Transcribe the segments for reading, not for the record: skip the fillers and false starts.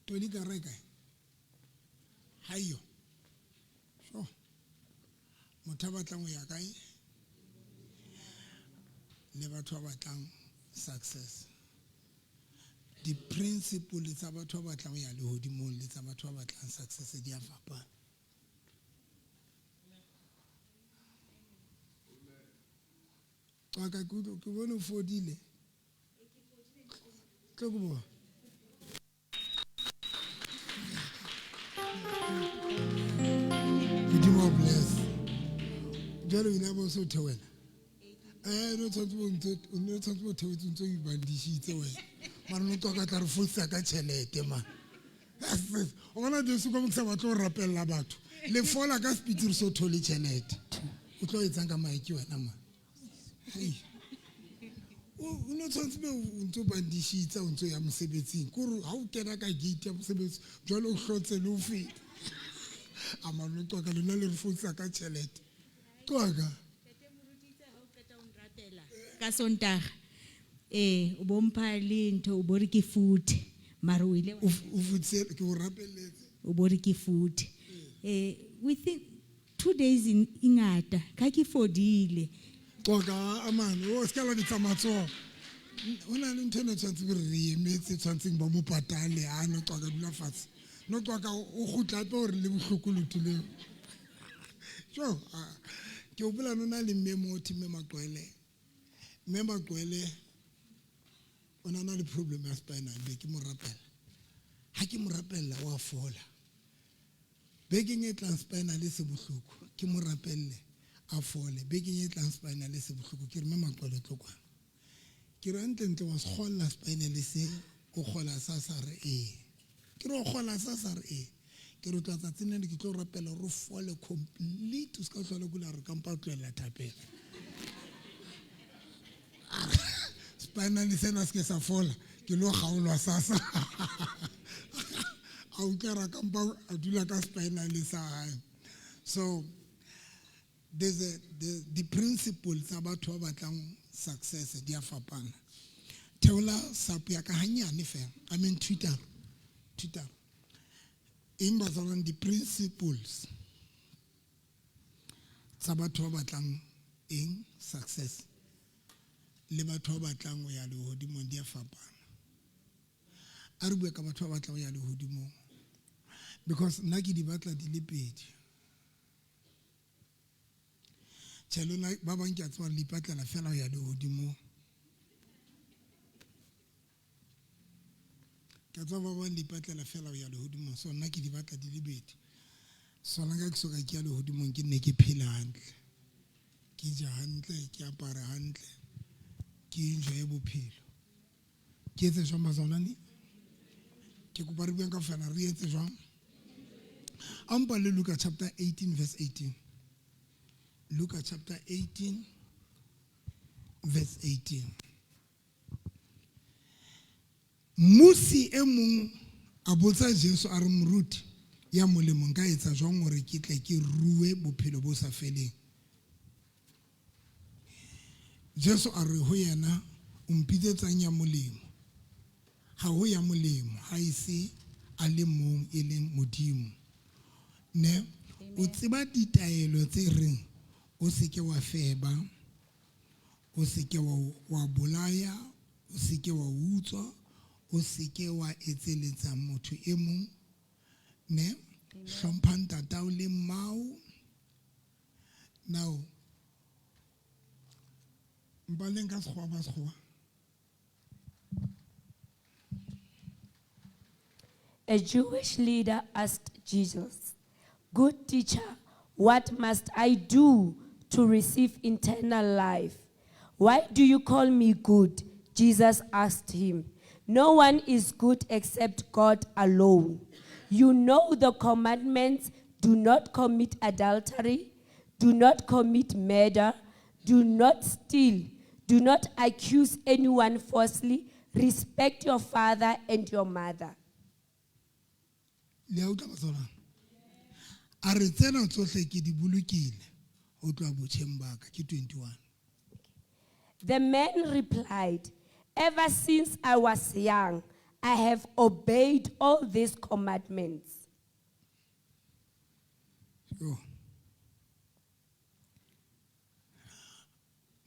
Toli ka reka. Hayo. So. Motho ba batlang ho ya kae? Le batho ba batlang success. The principle tsa batho ba batlang ho ya lehodimong le tsa batho ba batlang success di a fapana. Ka ke bona fodile. Tlo go bona. Modimo bless. Jalo ina bo so thewela. No tshwantse bo thewetse ntse o ibandishitse wena. Mara no toka tla re futsa ka tšhelete man. O bona Jesu go motsa batlo rapella batho. Le fola ka spitiri so thole tšhelete. O tlo etsang ka maiki wena man. O no tshwantse be o ntse bandishitse o ntse ya mosebetsing. Kore ha o kena ka gate ya mosebetsi jalo o hlotse le o feta. Amano toka le na le re futsa ka tšhelete. Toka ka Sontaga o bompha le ntho o bore ke food mara o ile o futse ke o rapelletse o bore ke food within 2 days in ingata ka ke fodile toka amano o skala di tsamatso ona le ntho ne tshwantse re emetse tshwantseng ba mo patale ha no toka dula fatshe no toka o gutla pe hore le bohlokolotile jo ke o bola nona le memo time Maqwele Member Gwele, on a le problem ya spinal, beki mo rapela. Ha ke mo rapella wa fola. Beki nye transpinal se bohloko, ke mo rapelle a fole. Beki nye transpinal se bohloko, ke re Member Gwele tlokwana. Ke re ntle wa kholla spinal se o khola sasare Ke re o khola sasare Ke re tlatsa tsene ke tlo rapella ro fole complete ska hlola kula re kampa tlwela thapela. Spinal sena se ke sa fola ke lo gaolwa sasa a o kera kampa a dula ka spinal sa hae. So there's the principle tsa batho ba batlang success di a fapana. Theola sapu ya ka hanyane fela I mean Twitter in bazalwane the principles tsa batho ba batlang eng success le batho ba batlang go ya lehodimong di a fapana. A re bua ka batho ba batlang go ya lehodimong because nna ke di batla di le pedi. Tšhelona ba bang ke a tswa le ipatlela fela go ya lehodimong. Ke tswa ba bang le ipatlela fela go ya lehodimong so nna ke di batla di le pedi. Sona ka ke soka ke ya lehodimong ke nne ke phela hantle. Ke ja hantle, ke apara hantle. Ke enjoy bophelo. Ke etse jwang bazalwane? Ke kopa re bueng ka fela re etse jwang? Ampa le Luka chapter 18 verse 18. Luka chapter 18 verse 18. Musi e mong a botsa Jesu a re moruti ya molemo nka etsa jwang hore ke tle ke rue bophelo bo sa feleng? Jesu a re ho yena o mpitsetsang ya molemo. Ha ho ya molemo ha ise a le mong e leng Modimo. Ne o tseba ditaelo tse reng o se ke wa feba, o se ke wa bolaya, o se ke wa utswa, o se ke wa etseletsa motho e mong. Ne hlompha ntatao le mmao. Now a Jewish leader asked Jesus, "Good teacher, what must I do to receive eternal life?" "Why do you call me good?" Jesus asked him. "No one is good except God alone. You know the commandments: do not commit adultery, do not commit murder, do not steal, do not accuse anyone falsely, respect your father and your mother." The man replied, "Ever since I was young, I have obeyed all these commandments. Yo.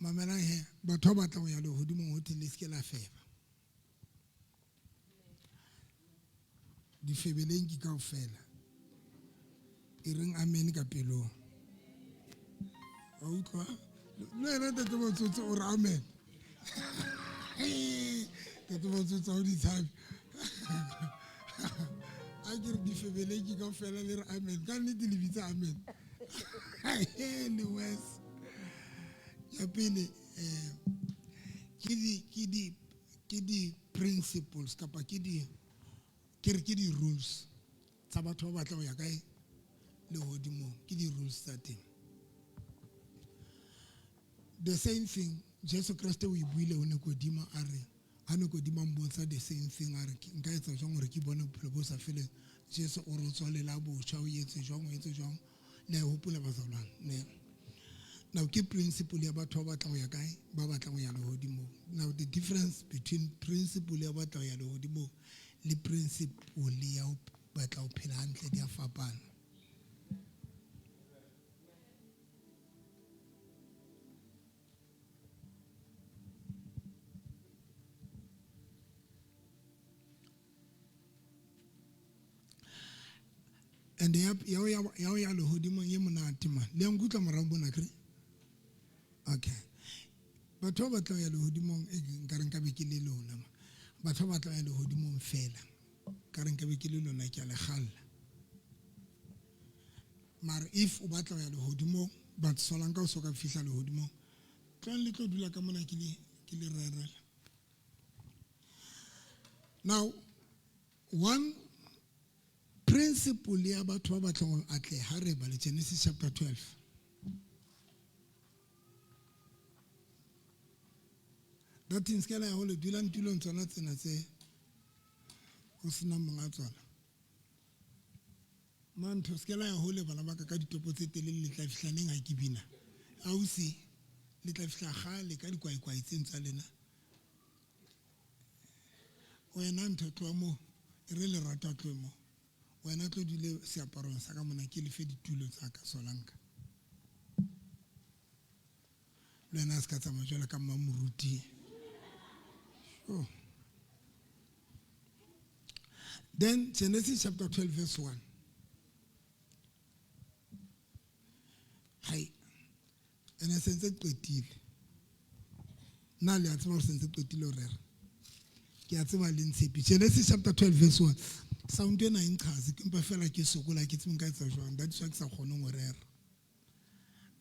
Mamela he, batho ba batla go ya lehodimong ho thwe le ske la feba. Difebeleng ke kaofela. E reng amen ka pelong. Wa utlwa? Le ena tate Motsotso o re amen. Tate Motsotso o di tshabe. A ke re difebeleng ke kaofela le re amen. Ka nnete le bitsa amen. Le wes. Ya pele ke di principles kapa ke di rules tsa batho ba batla go ya kae lehodimong, ke di rules tsa teng. The same thing Jesu Kriste o e buile ho Nikodimo a re ha Nikodimo mbotsa the same thing a re nka etsa jwang gore ke bone bophelo bo sa feleng. Jesu o re tswalela botjha o etse jwang le hopola bazalwana ne. Now ke principle ya batho ba batla go ya kae ba batla go ya lehodimong. Now the difference between principle ya batla go ya lehodimong le principle ya batla go phela hantle di a fapana. And ya lehodimong ye monate man le nkutla morao bona kre. Okay. Batho ba batla ya lehodimong nka re nka be ke le lona. Batho ba batla ya lehodimong fela. Ka re nka be ke le lona ke a le galla. Mar if o batla ya lehodimong but solang ka o soka fihla lehodimong tlang le tlo dula ka mona ke le rerela. Now one principle ya batho ba batla go atleha re ba le Genesis chapter 12. That things ke la ya ho le dula ntulong tsona tsena tse go sena monga tsona. Mantho se ke la ya ho le bana ba ka ditopo tse telele le tla fihlaneng ha ke bina. Ausi le tla fihla gale ka dikwaikwai tse ntsa lena. Wena ntho tloa mo e re le rata tloa mo. Wena tlo dile seaparong sa ka mona ke le fe ditulo tsa ka solanka. Le nna se ka tsamaya jwalo ka mmamoruti. Oh. Then Genesis chapter 12 verse 1. Hai. Ene sense qetile. Na le a tsema sense qetile o rera. Ke a tsema le ntshepi. Genesis chapter 12 verse 1. Sound ena inchazi ke mpa fela ke sokola ke tseng ka etsa jwang. That's why ke sa kgone go rera.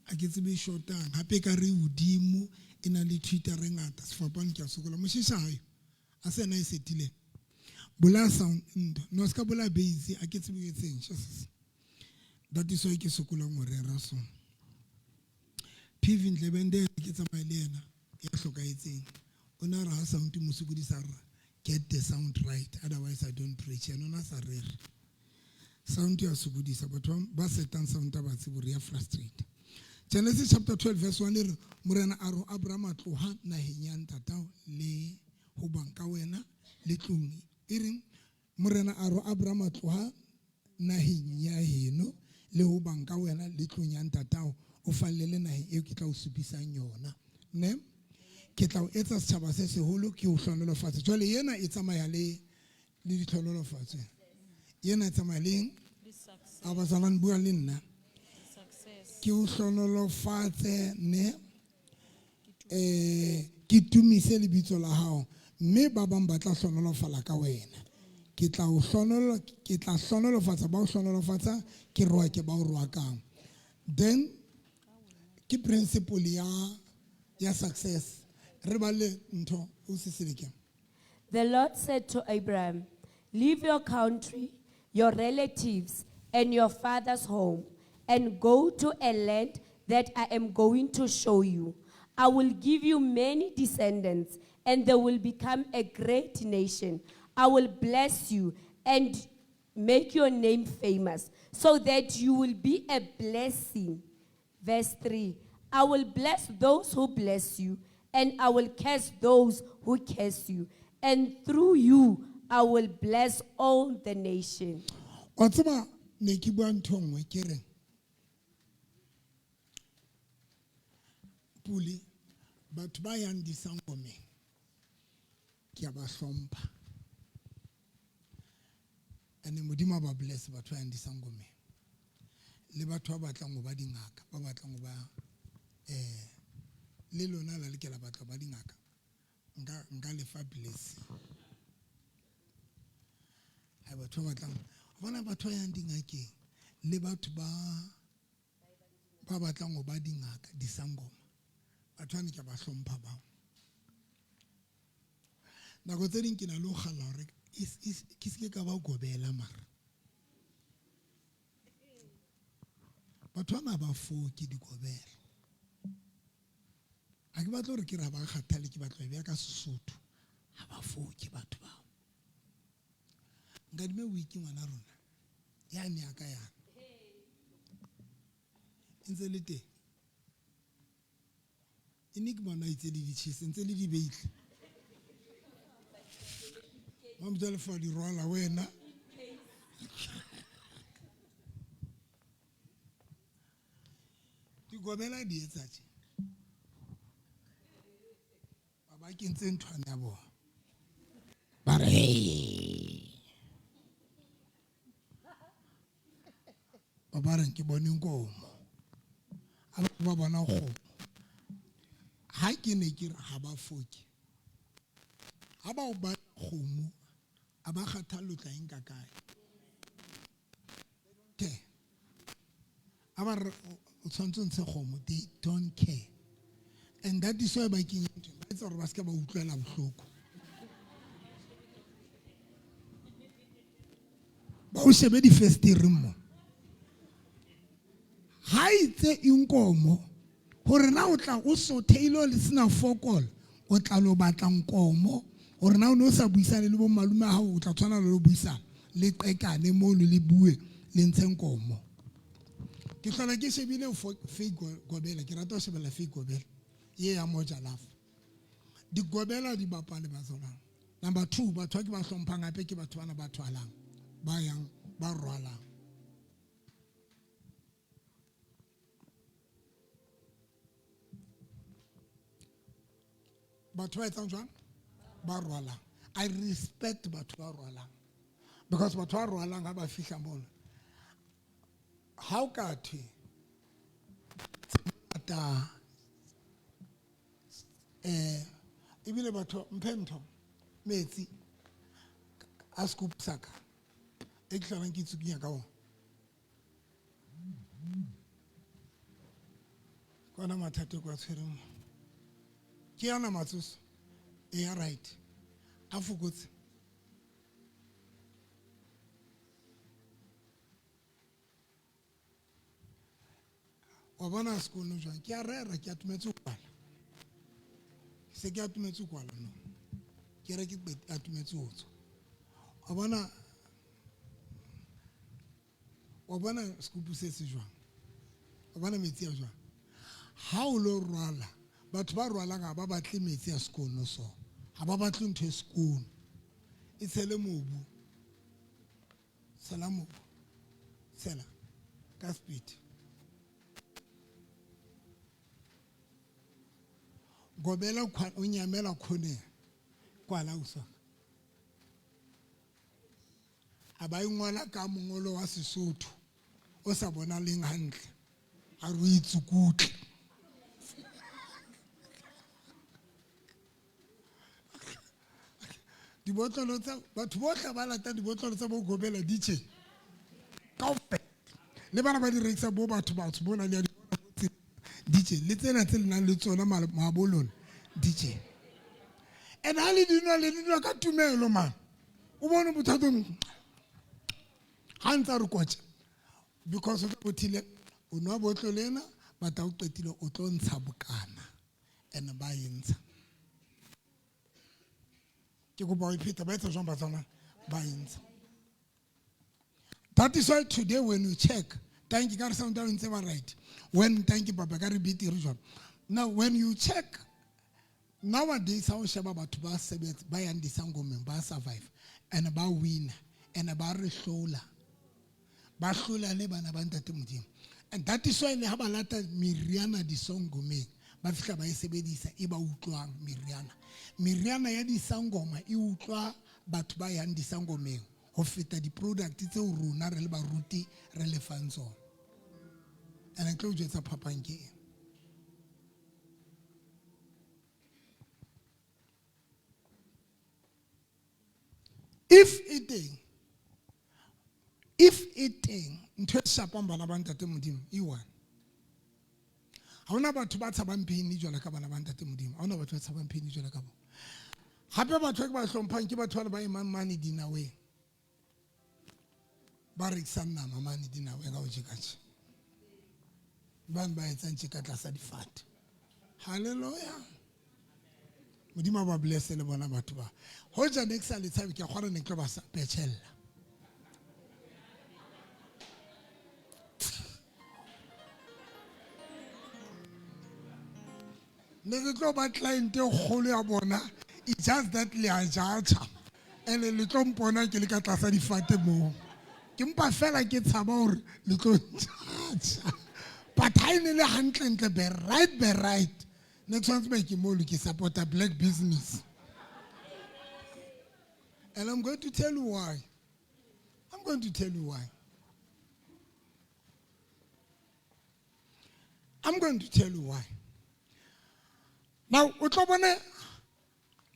A ke tsebe shortang hape ka re udimo ena le Twitter re ngata sefapano ke a sokola moshishayo a se na e setile bola sound no ska bola base a ke tsebe etseng Jesus that is why ke sokola go rera so PV Ndlebende ke tsamaile le yena ya hlokaetseng ona ra sound musukudi sa ra get the sound right otherwise I don't preach and ona sa rera sound ya sukudisa batho ba setang sound ba tsebore ya frustrate. Genesis chapter 12 verse 1 re morena a ro Abraham a tloha naheng ya ntatao le ho banka wena le tlung e reng morena a ro Abraham a tloha naheng ya heno le ho banka wena le tlung ya ntatao o fallele naheng eo ke tla o supisang yona ne ke tla o etsa setjhaba se seholo ke o hlonolofatsa jwale yena e tsamaya le ditlhonolofatso yena e tsamaya le a bazalane bua le nna ke o hlonolofatse ne ke tumise lebitso la hao mme ba bang ba tla hlonolofala ka wena ke tla hlonolofatsa ba o hlonolofatsa ke roa ke ba o roakang. Then ke principle ya success re ba le ntho o se seleke. The Lord said to Abraham, leave your country, your relatives, and your father's home, and go to a land that I am going to show you. I will give you many descendants, and they will become a great nation. I will bless you and make your name famous, so that you will be a blessing. Verse 3, I will bless those who bless you, and I will curse those who curse you. And through you, I will bless all the nation. Wa tseba ne ke bua ntho nngwe ke reng Puli batho ba yang disangomeng ke a ba hlompha ene modimo ba bless batho ba yang disangomeng le batho ba batlang go ba dingaka ba batlang go ba le lona la le ke la batla ba dingaka nka le fa bless ha batho ba batlang bona batho ya dingakeng le batho ba batlang go ba dingaka disangoma batho ne ke ba hlompha ba nako tse ding ke na le go gala gore ke se ka ba gobela mara batho ba ba foke di gobela a ke batla gore ke ra ba kgathale ke batla be ka Sesotho ha ba foke batho ba ngadime wiki ngwana rona ya ne aka ya ntse le teng ke bona itse le ditšhise ntse le di beile wa motho fa di rwala wena di gobela di etsa tje ba ke ntse nthwane ya bona ba re ba reng ke bone nkomo ba bona go ha ke ne ke ha ba foke ha ba o ba kgomo a ba kgathalo tla eng ka kae ke a ba o tshwantse ntshe kgomo they don't care and that is why ba ke ntse ba etsa gore ba ska ba utlwela bohloko ba o shebe di festiri mo ha itse inkomo gore na o tla o sotheilo le sena fokol o tla lo batla nkomo gore na o no sa buisana le bo malume ha o tla tshwana le buisana le qekane mo le bue le ntse nkomo ke tlola ke shebile fake gobela ke rata go shebela fake gobela ye ya moja lafa di gobela di bapale ba tsona number 2 batho ke ba hlomphang gape ke batho bana ba thwalang ba yang ba rwalang batho ba etsang jwang ba rwalang I respect batho ba rwalang because batho ba rwalang ga ba fihla mona how ka thwe ata ibile batho mphento metsi a scoop saka e tlang ke tsukinya ka ona kona mathata kwa tshwereng ke yana matsoso e ya right a fokotse wa bona sekolo jwang ke a rera ke atumetse kwala se ke atumetse kwala no ke re ke atumetse ho tswa wa bona sekupu se se jwang wa bona metsi a jwang ha o lo rwala batho ba rwalang ga ba batle metsi a sekolo so ga ba batle ntho e sekolo e tshele mobu sela mobu sela ka speed gobela o nyamela khone kwala usa a ba ingwala ka mongolo wa Sesotho o sa bona leng hantle a re itsukutle di botlolo tsa batho botlha ba lata di botlolo tsa bo gobela ditše kaofe le bana ba di rekisa bo batho bona le ditše le tsena tse le nang le tsona mabolona ditše and ha le dinwa ka tumelo man o bone bothatong ha ntse re kotse because o bothile o nwa botlo lena ba ta o qetile o tlo ntsha bokana and ba yintsha ke go ba ipita ba etsa jwang ba tsona ba yintsha. That is why today when you check thank you ka re sound down ntse ba right when thank you papa ka re biti re jwang now when you check nowadays how sheba batho ba sebetsa ba yang disangomeng ba survive and ba win and ba re hlola ba hlola le bana ba ntate Modimo. And that is why le ha ba lata meriana disongomeng ba fihla ba e sebedisa e ba utlwang meriana ya disangoma e utlwa batho ba yang disangomeng ho feta di-product tseo rona re le baruti re le fang tsona. And tlo jwetsa phapang ke eng. If eating ntho e shapang bana ba ntate Modimo e one. Ha ona batho ba tshabang phini jwala ka bana ba ntate Modimo. Ha ona batho ba tshabang phini jwala ka bo. Hape batho ke ba hlomphang ke batho ba imang mane dinaweng. Ba rekisang nama mane dinaweng ga o jekache. Bang ba etsang tjeka tlasa difate. Hallelujah. Modimo ba bless le bona batho ba. Hoja next le tsabe ke khora ne tlo ba sa petshella. Ne tlo ba client e kgolo ya bona, it's just that le a jaja. Ene le tlo mpona ke le ka tlasa difate mo. Ke mpa fela ke tshaba hore le tlo jaja. But ha ene le hantle be right. Next one's making more look support a black business. And I'm going to tell you why. I'm going to tell you why. Now,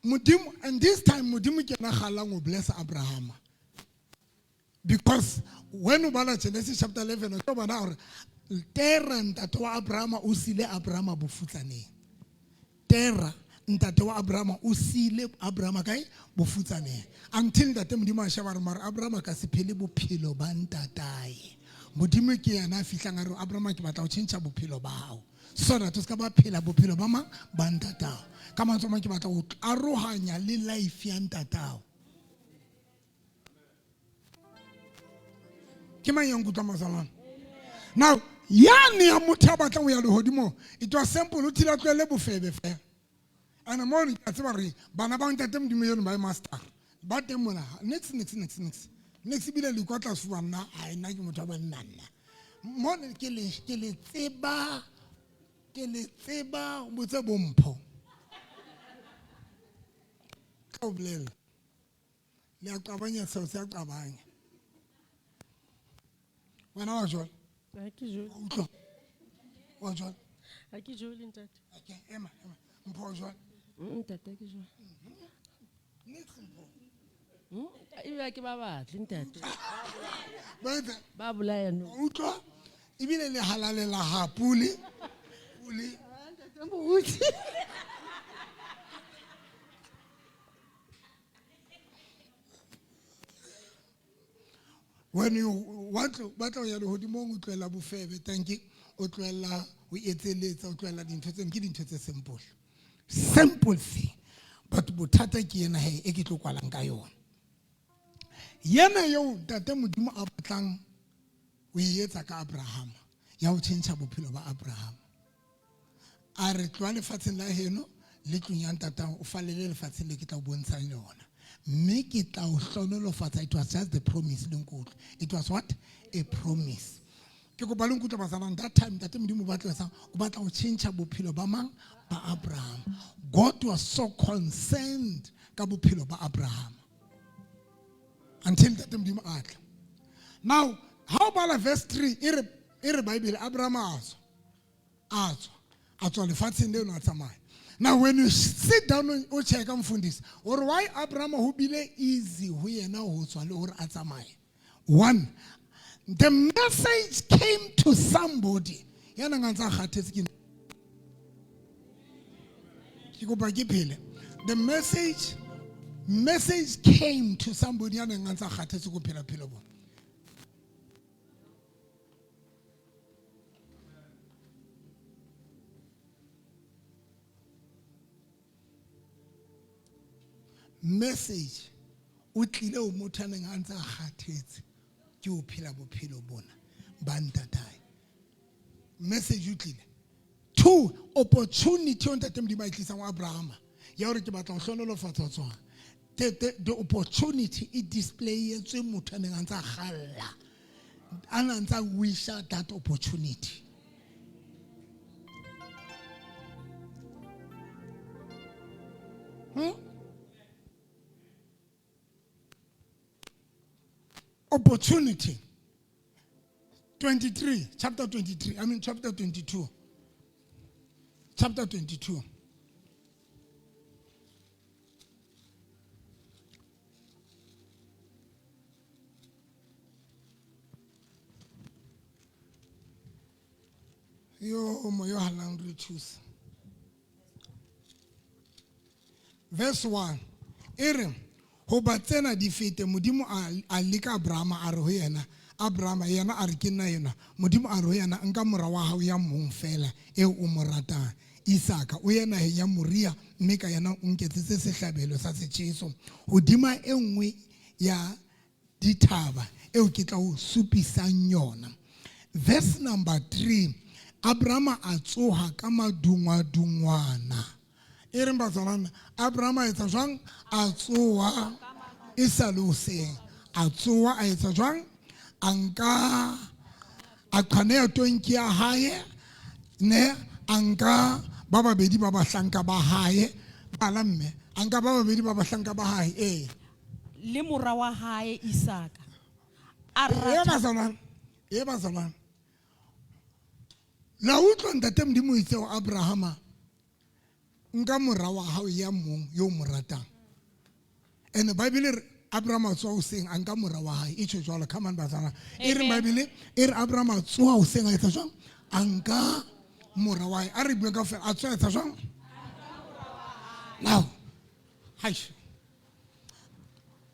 Modimo, and this time Modimo kena khala ngo bless Abraham. Because when we read Genesis chapter 11, o bona hore terra ntate wa Abraham o sile Abraham bofutsaneng. Terra ntate wa Abraham o sile Abraham kae bofutsaneng. Until that Modimo a sheba re Abraham ka se phele bophelo ba ntatae. Modimo ke yana a fihlang a re Abraham ke batla ho tjhentjha bophelo ba hao. So that o ska ba phela bophelo ba mang ba ntatao. Ka mantswe mang ke batla ho arohanya le life ya ntatao. Ke mang yang kutwa mazalwana? Now, yani ya motho a batlang ho ya lehodimo, it was simple o thila tlwele bofebe fe. And mo re ka tseba re bana ba ntate Modimo yone ba master. Ba teng mona. Next. Next bile le kwa tla fuwa nna a ina ke motho ba nna. Mo ke le tseba botse bompho. Ka o bolela. Le a qabanya seo se a qabanya. Wena wa jwale? Ha ke jole. Utlwa. Wa jwale? Ha ke jole ntate. Okay, ema. Mpho jwale? Ntate ke jole. Next mpho. Ebe ke ba batle ntate. Ba Ba bolaya no. utlwa? Ibile le halalela ha puli. Ntate moruti. When you want to batla ya lehodimong o tlwela bofebe, thank you. O tlwela o etseletsa o tlwela dintho tse ke dintho tse simple. Simple thing. But bothata ke yena he e ke tlo kwalang ka yona. Yena yo tate Modimo a batlang o etsa ka Abraham. Ya ho tjhentjha bophelo ba Abraham. A re tloa lefatsheng la heno le tlong ya ntatang o falele lefatsheng le ke tla o bontshang yona. Mme ke tla o hlonolofatsa. It was just the promise lenkutlo. It was what? A promise. Ke go balong kutlo bazana that time tate Modimo ba tlosa o batla ho tjhentjha bophelo ba mang ba Abraham. God was so concerned ka bophelo ba Abraham. Until tate Modimo atla. Now, how about verse 3? Ere Bible Abraham atswa lefatsheng le no tsamaya. Now when you sit down o check mfundisi or why Abraham ho bile easy ho yena ho tswa le hore a tsamaye. One, the message came to somebody. Yana ngantsa khathetse ke go ba ke phele. The message came to somebody yana ngantsa khathetse go phela phelo bona. Message o tlile o mothaneng a ntse a kgathetse ke o phela bophelo bona ba ntatae. Message o tlile. 2, opportunity on ntate Modimo a tlisang wa Abraham ya hore ke batla ho hlonolofatsa tswana. the opportunity it display etswe motho a neng a ntse a galla a na ntse a wisha that opportunity. Opportunity. 23, chapter 23, chapter 22. Chapter 22. Yo halang re choose. Verse 1. Ere ho batsena di fete modimo a leka Abraham a re ho yena Abraham yena a re ke nna yena modimo a re ho yena nka mora wa hao ya mong fela e o mo ratang Isaka o yena ya Moria mme ka yena o nketsetse sehlabelo sa setjheso hodima e nngwe ya dithaba eo ke tla o supisang yona. Verse number 3. Abraham a tsoha ka madungwadungwana. Ere bazalana Abraham a etsa jwang a tsoha e sa le hoseng a tsoha a etsa jwang anka a qhaneha tonki ya hae ne anka ba babedi ba bahlanka ba hae bala mme anka ba babedi ba bahlanka ba hae le mora wa hae Isaka a e bazalana la utlwa ntate modimo itse wa Abrahama nka mora wa hao ya mong yo mo ratang and Bible Abraham a tsoha hoseng a nka mora wa hae e tjho jwalo. Come on bazana e re Bible e re Abraham a tsoha hoseng a etsa jwang a nka mora wa hae a re bua ka fela a tsoha etsa jwang now hai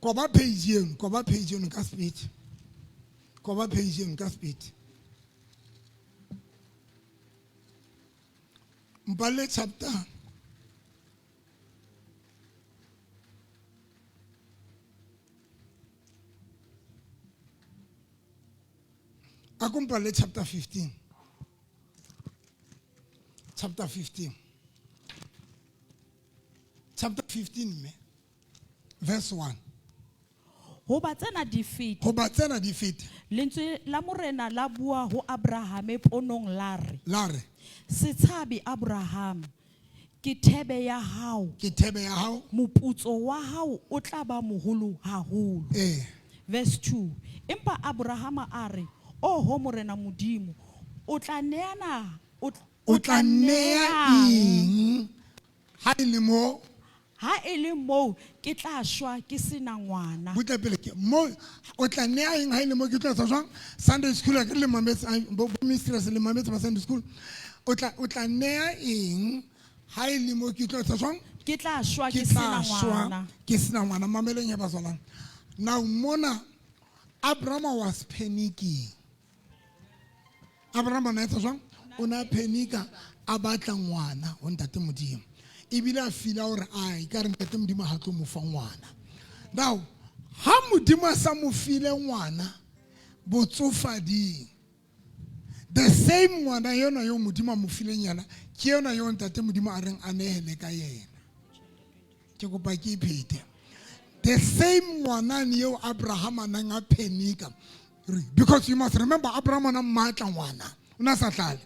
koba page eno ka speed koba page eno ka speed Mbale chapter Akumpale chapter 15. Chapter 15. Chapter 15 verse 1. ho batsena di fete Ho batsena di fete. lentswe la morena la bua ho Abraham ponong Lare setshabi Abraham ke thebe ya hao ke thebe ya hao moputso wa hao o tla ba moholo haholo. Verse 2. Empa Abraham a re o ho morena modimo o tla neana o tla nea eng ha ile mo ha ele mo ke tla shwa ke sena ngwana. butla pele ke mo o tla nea eng ha ile mo ke tla tsa jwang Sunday school ke le mametse bo mistress le mametse ba Sunday school o tla nea eng ha ile mo ke tla tsa jwang ke tla shwa ke sena ngwana. Ke sena ngwana mameleng ya bazalana. Now mona Abraham was panicking. Abraham na etsa jwang o na panika a batla ngwana ho ntate modimo ebile a fila hore ai ka re ntate modimo ha tlo mo fa ngwana. Now ha modimo sa mo file ngwana botsofading the same ngwana yona yo modimo mo fileng yana ke yona yo ntate modimo a reng a nehele ka yena ke kopa ke iphete the same ngwana ni yo Abraham nang a panika because you must remember Abraham na matla ngwana una sa hlale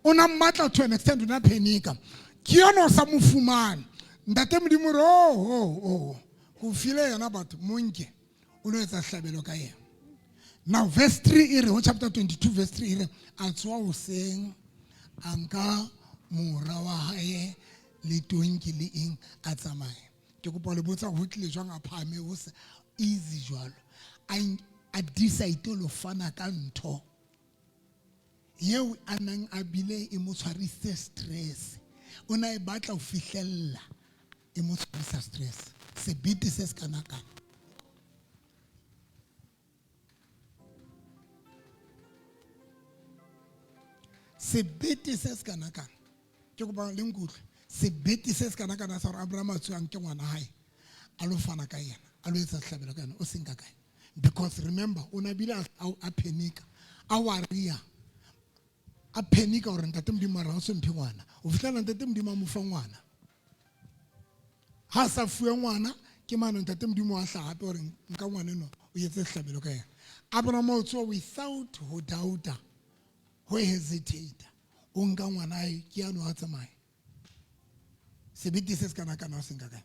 una matla to an extent una panika ke yona sa mo fumana ntate modimo ro go file yana batho monke o lo etsa hlabelo ka yena. Now verse 3 ere ho chapter 22 verse 3 ere a tswa hoseng anka mora wa hae le tonki le eng a tsamaya ke kopa le botsa ho tle jwang a phame ho se easy jwalo a decide lo fana ka ntho yeo anang a bile e mo tshwarise stress ona e batla ho fihlella e mo tshwarisa stress se biti se skana kana sebete se se kana kana ke go ba le nkutlwe sebete se se kana kana sa gore Abraham a tswang ke ngwana hae a lo fana ka yena a lo etsa hlabelo ka yena o senka kae because remember ona bile a panika a waria a panika gore ntate modimo ra o se mphe ngwana o fihlela ntate modimo a mo fa ngwana ha sa fuwe ngwana ke mano ntate modimo wa hlaga hape hore nka ngwana eno o etse sehlabelo ka yena. Abraham o tswa without ho doubta, ho hesitate, o nka ngwana hae ke ano a tsamaya. Sebete se se kana kana o se nka kae.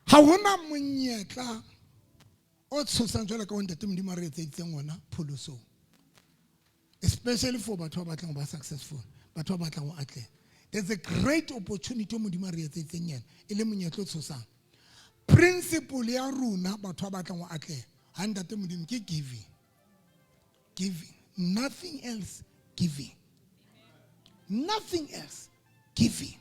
Ha hona monyetla o tshosang jwale ka ntate modimo re etseditseng ona pholosong, especially for batho ba batlang ba successful, batho ba batlang ho atleha. There's a great opportunity modimo re etseditseng yena e le monyetla o tshosang. Principle ya rona batho ba batlang ho atleha ha ntate modimo ke giving. Giving, nothing else. Giving, nothing else. Giving.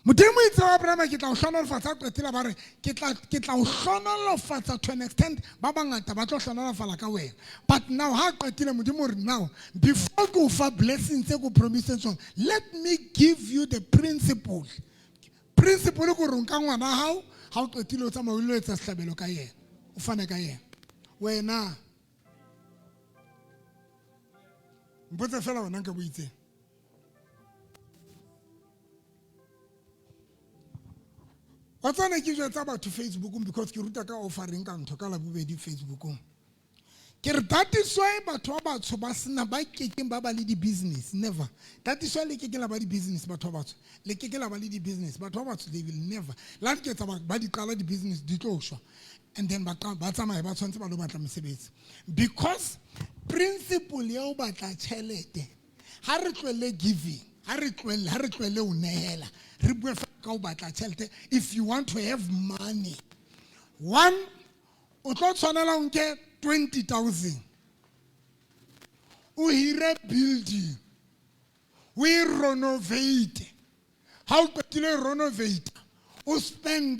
Modimo itse wa Abraham ke tla o hlonolofatsa qetela ba re ke tla o hlonolofatsa to an extent ba bangata ba tlo hlonolofala ka wena. But now ha qetile modimo re now before go fa blessings tse go promise tsona, let me give you the principle. Principle go re nka ngwana hao ha o qetile o tsamaya o ile etsa sehlabelo ka yena, o fane ka yena. Wena mpotse fela wena nka boitseng. What's on a about to Facebook because Kiruta offering can talk about Facebook. That is why Batoba Sobasna by kicking Babali business. Never. That is why they kick about the business, Batobats. They kick about the business, Batobats, they will never. Let's get about body color the business, Ditosha. And then Batama about something about Batam. Because principle Yobata Chelete, Harrikwele giving, Harrikwele Unehela. If you want to have money, one, you can get 20,000. We rebuild, we renovate. How could you renovate? You spend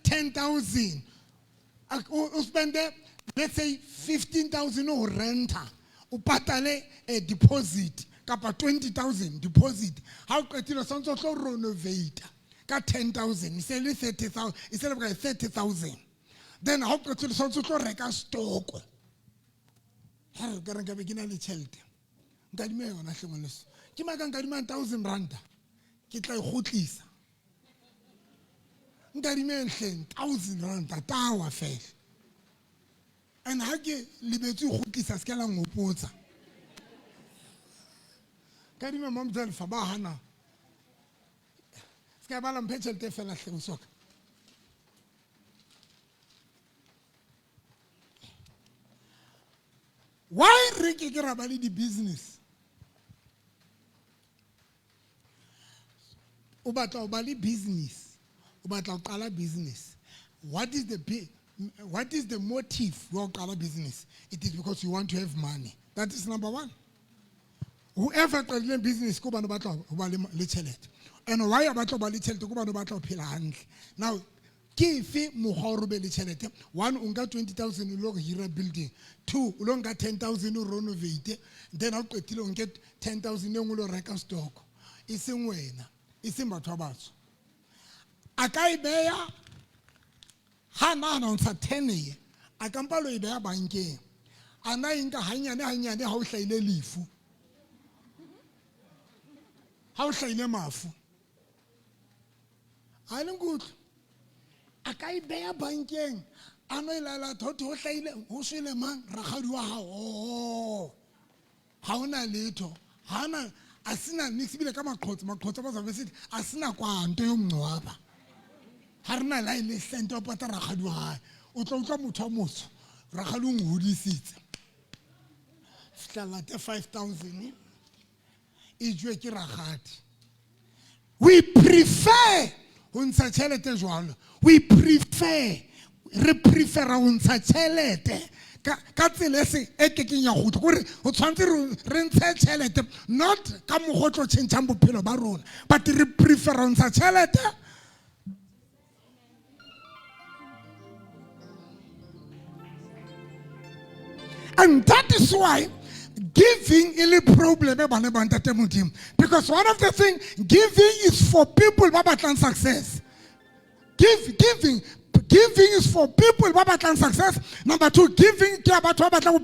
10,000. You spend, let's say, 15,000 or renter. You pay a deposit. 20,000 deposit. How could you renovate? Got 10,000. It's only 30,000. It's only 30,000. Then how could you rek a stock? How can I begin a child? Got me on a shameless. Kimakan got me 1,000 rand. Get like hotlies. Got me 1,000 rand. A tower face. And I get liberty hotlies as Kalang Opota. Can you remember Mom Fabahana? Scabalam Petal Tefela Sock. Why Ricky Garabali the business? Ubata Obali business. Ubata Okala business. What is the motive for Okala business? It is because you want to have money. That is number one. Whoever can learn business, go and battle lichelet. And why about lichelet to go and battle pilang. Now, Kifi Muhorube lichelet. One, unga 20,000 ulog hira building. Two, ulonga 10,000 renovate. Then I'll get 10,000 ulo reka stock. It's in Wayne. It's in Batobas. Akai Beya Hana on Satene. I can follow Beya Banke. And I inga hanya the house I live. How shall I mafu? I don't good. I can't bear banking. I know la thought to say, who shall a man? Rahadua. Oh, how na little. Hana, I seen a mix be like a coat, my coat was a visit. I seen a quan to Mwaba. Harna line sent up at Rahadua. Utonka Mutamus. Rahadum woody seat. Still at 5,000. We prefer unsa chelete jwalo. We prefer unsa chelete ka tsela se e ke kenya go gore o tshwantse re ntshe chelete not ka mogotlo tshentshang bophelo ba rona but re prefer unsa chelete. And that is why giving is a problem because one of the things giving is for people who have success. Giving is for people who have success. Number two, giving is about what we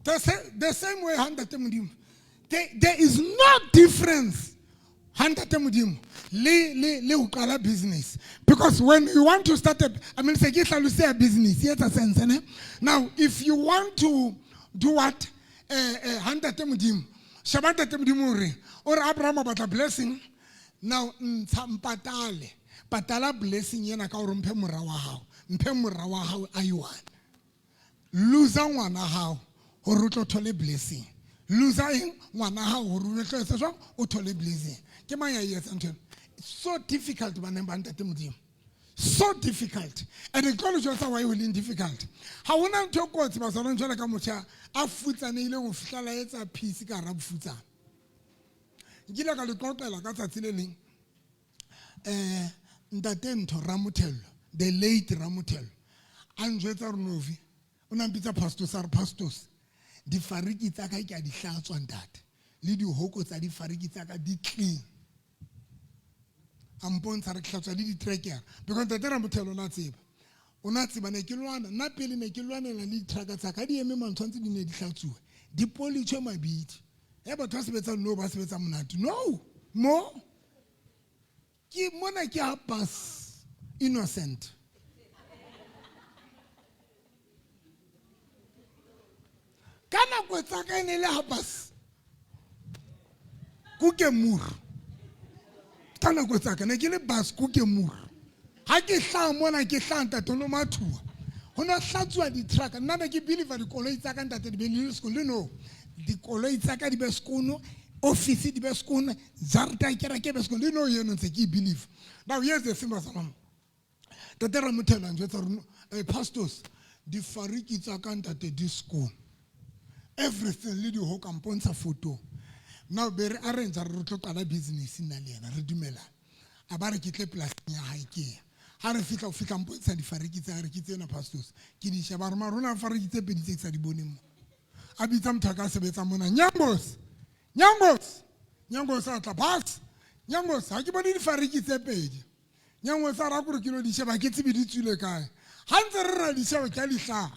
The same way Ntate Modimo. There is no difference. Ntate Modimo le ukala business, because when you want to start a business, sense. Now if you want to do what Ntate Modimo Ntate Modimo or Abraham about a blessing, now patala blessing yena ka o mphe mora wa hao ayuan loser ngwana hao ho rutlo thole blessing, loser ngwana hao ho rutlo se jwang o thole blessing. Ke mang ya yetsa ntho? It's so difficult baneng ba Ntate Modimo, so difficult, and the college was why it difficult. Ha ona ntho kotsi ba sona nthola ka motho a futsanile go fihlela etsa peace ka ra bofutsa. Ngile ka le tlotlela ka tsatsi le leng Ntate Ntho Ramothelo, the late Ramothelo a njwetsa re novi o na mpitsa pastors di fariki tsa ka ke a di hlatswa ntate le di hoko tsa di fariki tsa ka di clean ampontsha re hlatswa le di tracker, because Ntate Ramothelo na tseba o na tseba ne ke lwana nna pele ne ke lwanela le di tracker tsa ka di eme mantshwantse di ne di hlatsuwe di politshwe mabidi batho ba sebetsa no ba sebetsa monate no mo ke mona ke a pass innocent kana go tsaka ene le habas kuke mur kana go tsaka ne ke le bas kuke mur ha ke hla mona ke hla Ntate no mathua ho no hlatswa di truck nna ne ke believe di koloi tsa ka Ntate di be le school no di koloi tsa ka di be skono office di be skono jarta ke ra ke be skono no yeno ntse ke believe. Now here's the thing about Ntate Ramothelo njwetsa pastors di fariki tsa ka Ntate di skono everything le di ho kampontsha photo. Now be re arrange re tlo qala business nna le yena re dumela a ba re ke tle plus ya hae ke ha re fitla o fitla mpontsha di fariki tsa re ke tsena pastors ke di sheba re ma rona fariki tse pedi tse tsa di boneng a bitsa motho a ka sebetsa mona Nyangos a tla pass Nyangos ha ke bone di fariki tse pedi Nyangos a ra gore ke lo di sheba ke tsebe di tswile kae ha ntse re ra di sheba ke di hla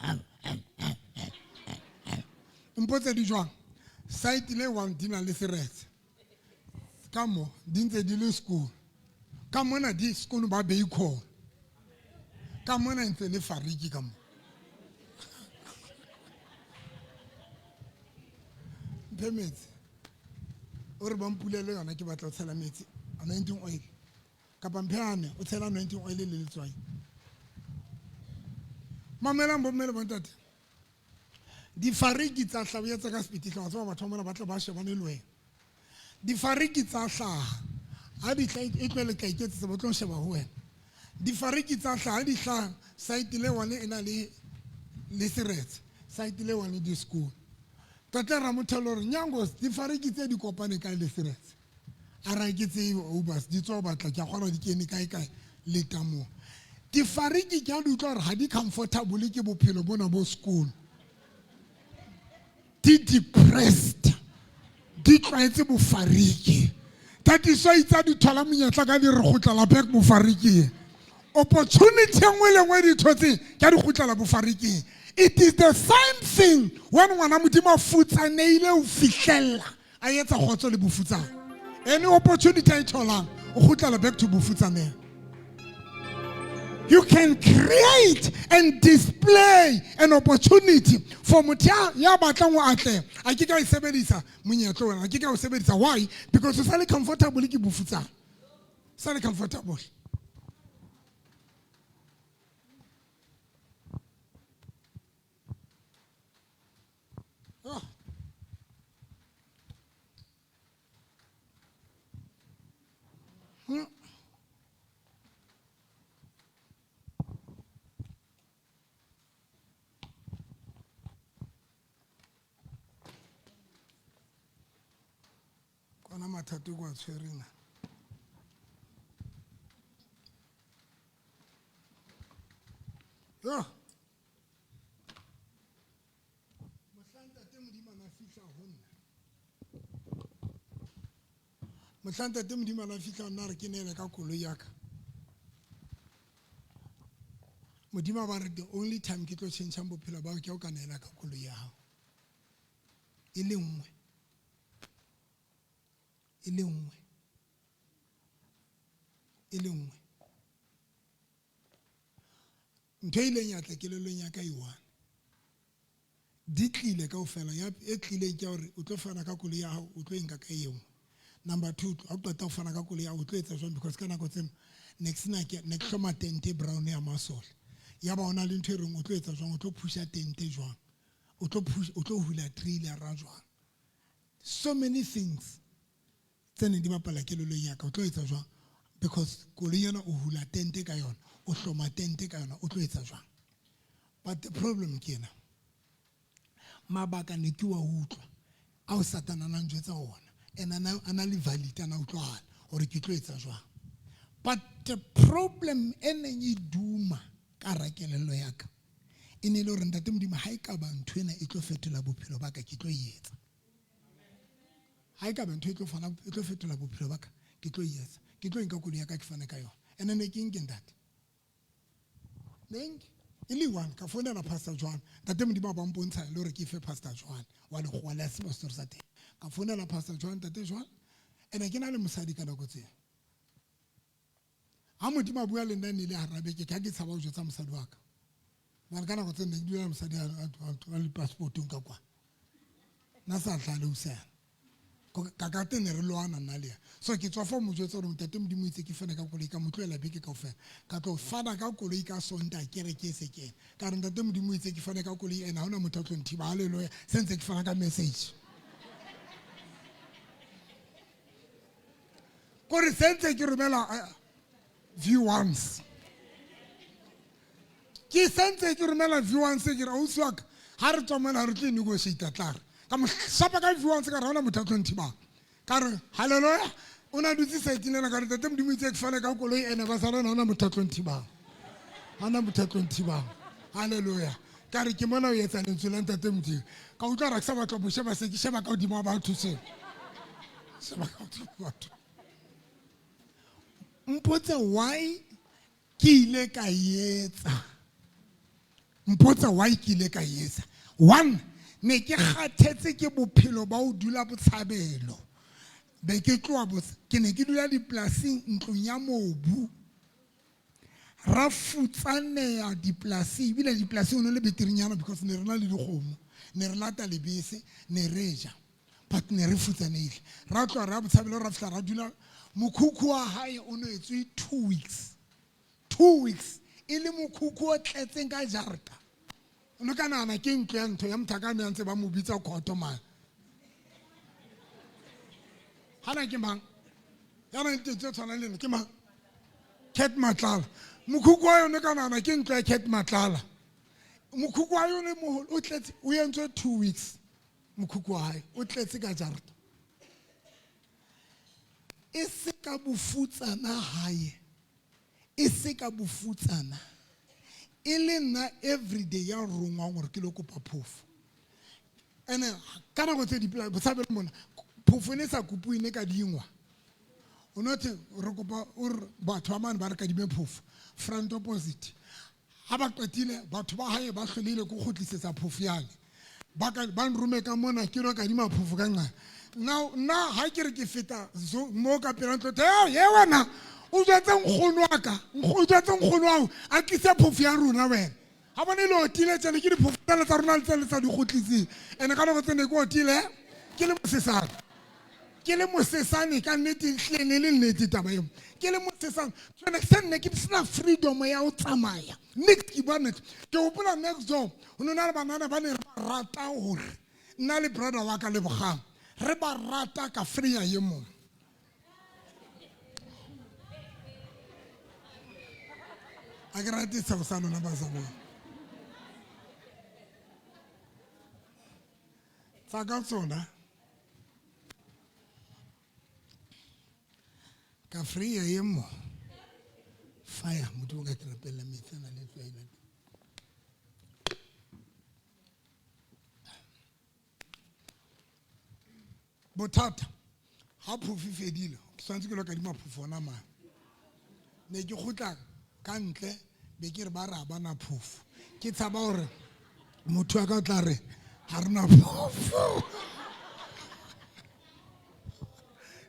mpotse di jwang site le one dina le seretse ka mo di ntse di le school ka mona di school ba be ikho ka mona ntse le fariki ka mo permits o re ba mpulele yona ke batla o tshela metsi anointing oil ka pampheane o tshela anointing oil le letswai mamela mbomela bontate di fariki tsa hlabu yetsa ka spititla wa tsaba batho ba mona ba tla ba shebane le wena di fariki tsa hlaha ha di tla e tlele ka iketsa ba tlo sheba ho wena di fariki tsa hlaha di hlaha site le one ena le seretse site le one di school Ntate Ramothelo re Nyangos di fariki tse di kopane ka le seretse a ra ke tse obas di tswa batla ke gona di kene kae le tamo di fariki ke a di utlwa re ha di comfortable ke bophelo bona bo school di depressed di tlwaetse bofariki that is why itsa di thola monyetla ka di re gotla back bofariki opportunity engwe le ngwe di thotse ke di gotla bofariki. It is the same thing when ngwana modimo futsa neile o fihlella a etsa khotso le bofutsa any opportunity I tholang o gotla back to bofutsane. You can create and display an opportunity for motho ya batlang o atle a ke ka isebedisa monyetlo wena a ke ka o sebedisa. Why? Because o sa le comfortable ke bofutsa sa le comfortable. Kona mathata go a tshwereng yo Mohlanta te modimo na fihla nna re ke nele ka koloi ya ka modimo ba re the only time ke tlo change bophelo ba ke o ka nela ka koloi ya hao e le nngwe ntho e ileng ya tla kelellong ya ka one di tlile kaofela ya e tlileng ke hore o tlo fana ka koloi ya hao o tlo enka ka engwe. Number 2, ha o qeta ho fana ka koloi ya hao o tlo etsa jwang because ka nako tsena ne ke hloma tente brown ya masole ya ba ona le ntho e reng o tlo etsa jwang o tlo pusha tente jwang o tlo hula trailer ra jwang. So many things tsene di bapala kelellong ya ka o tlo etsa jwang because koloi yona o hula tente ka yona o hloma tente ka yona o tlo etsa jwang. But the problem ke ena mabaka ne ke wa utlwa a o satana na njwetsa ona and ana le valid ana utlwala hore ke tlo etsa jwang. But the problem ene e duma ka rakelelo ya ka e ne le hore ntate Modimo ha e ka ba ntho ena e tlo fetola bophelo ba ka ke tlo etsa. Ha e ka ba ntho e tlo fetola bophelo ba ka ke tlo etsa. Ke tlo nka koloi ya ka ke fane ka yona ene ne ke nke ntate neng ili one ka fonela Pastor John ntate Modimo ba mpontsha le hore ke fe Pastor John wa le go la sebastor sa teng ka fonela Pastor John tate John ene ke na le mosadi ka nako tsena ha Modimo a bua le nna ne le harabe ke ka ke tshaba ho jotsa mosadi wa ka ba ka nako tsena ke dula mosadi a le passport nka kwa na sa tla le usana ka tene re loana nna le so ke tswa fo mo jotsa hore ntate Modimo itse ke fana ka koloi ka motloela beke kaofela ka tlo fana ka koloi ka sonta kere ke se kene ka re ntate Modimo itse ke fana ka koloi ena hona motho a tlo nthiba haleluya sentse ke fana ka message kore sentse ke romela V1s ke sentse ke romela V1s ke ra uswaka ha re tswa mona re tlo negotiate tla ka mo shapa ka V1s ka rona motho a tlo nthiba ka re haleluya una dutse saitinela ka re ntate Modimo itse ke fana ka koloi ena ba sa rona hona motho a tlo nthiba hana motho a tlo nthiba haleluya ka re ke mona o etsa lentswe la ntate Modimo ka utlwa ra ke sa batla bo sheba se ke sheba ka hodimo ba batho se sheba ka hodimo ba batho mpotse why ke ile ka etsa mpotse why ke ile ka etsa one ne ke kgathetse ke bophelo ba o dula botshabelo be ke tloa ke ne ke dula dipolasing ntlong ya mobu ra futsaneya dipolasi ebile dipolasi o ne le beterinyana because ne re na le dikgomo ne re lata lebese ne re ja but ne re futsaneile ra tloa ra botshabelo ra fihla ra dula mokhukhu wa hae o ne etswe 2 weeks e le mokhukhu o tletseng ka jarta o ne ka nana ke ntlo ya ntho ya mothakame ya ntse ba mo bitsa khoto man hana ke mang yana ntse tshwana le nna ke mang Cat Matlala mokhukhu wa yone ka nana ke ntlo ya Cat Matlala mokhukhu wa yone mo o tletse o yentswe 2 weeks mokhukhu wa hae o tletse ka jarta e se ka bofutsana hae e se ka bofutsana e le nna everyday ya rongwa gore ke lo kopa phofu ene ka nako tse di botshabelo mona phofu ne sa kopuine ka dingwa o note re kopa o batho ba mane ba re ka dime phofu front opposite ha ba qetile batho ba hae ba hlolile go khotlisetsa phofu yane ba nrume ka mona ke ro ka dima phofu ka nna na ha ke re ke feta mo ka pela ntlo ye wena o jwetseng nkgono wa ka o jwetseng nkgono wa a tlise phofu ya rona wena ha bone le otile tsene ke diphofu tsa rona le tsa di khotlisitse ene ka nako tsene ke otile ke le mosesane ka nnete hlene le nnete taba eo ke le mosesane tsene ke senne ke sena freedom ya o tsamaya next ke bona ke hopola next door o nona le banana ba ne ba rata hore nna le brother wa ka le bogang re ba rata ka free ya ye mo a ke rate sa sa lona ba sa bona tsa ka tsona ka free ya ye mo fire motho ka trapela metsana le tswaila bothata ha phofu fedile ke swantse ke lo ka di maphofu ona ma ne ke khutla ka ntle be ke re ba ra bana phofu ke tshaba hore motho a ka tla re ha rena phofu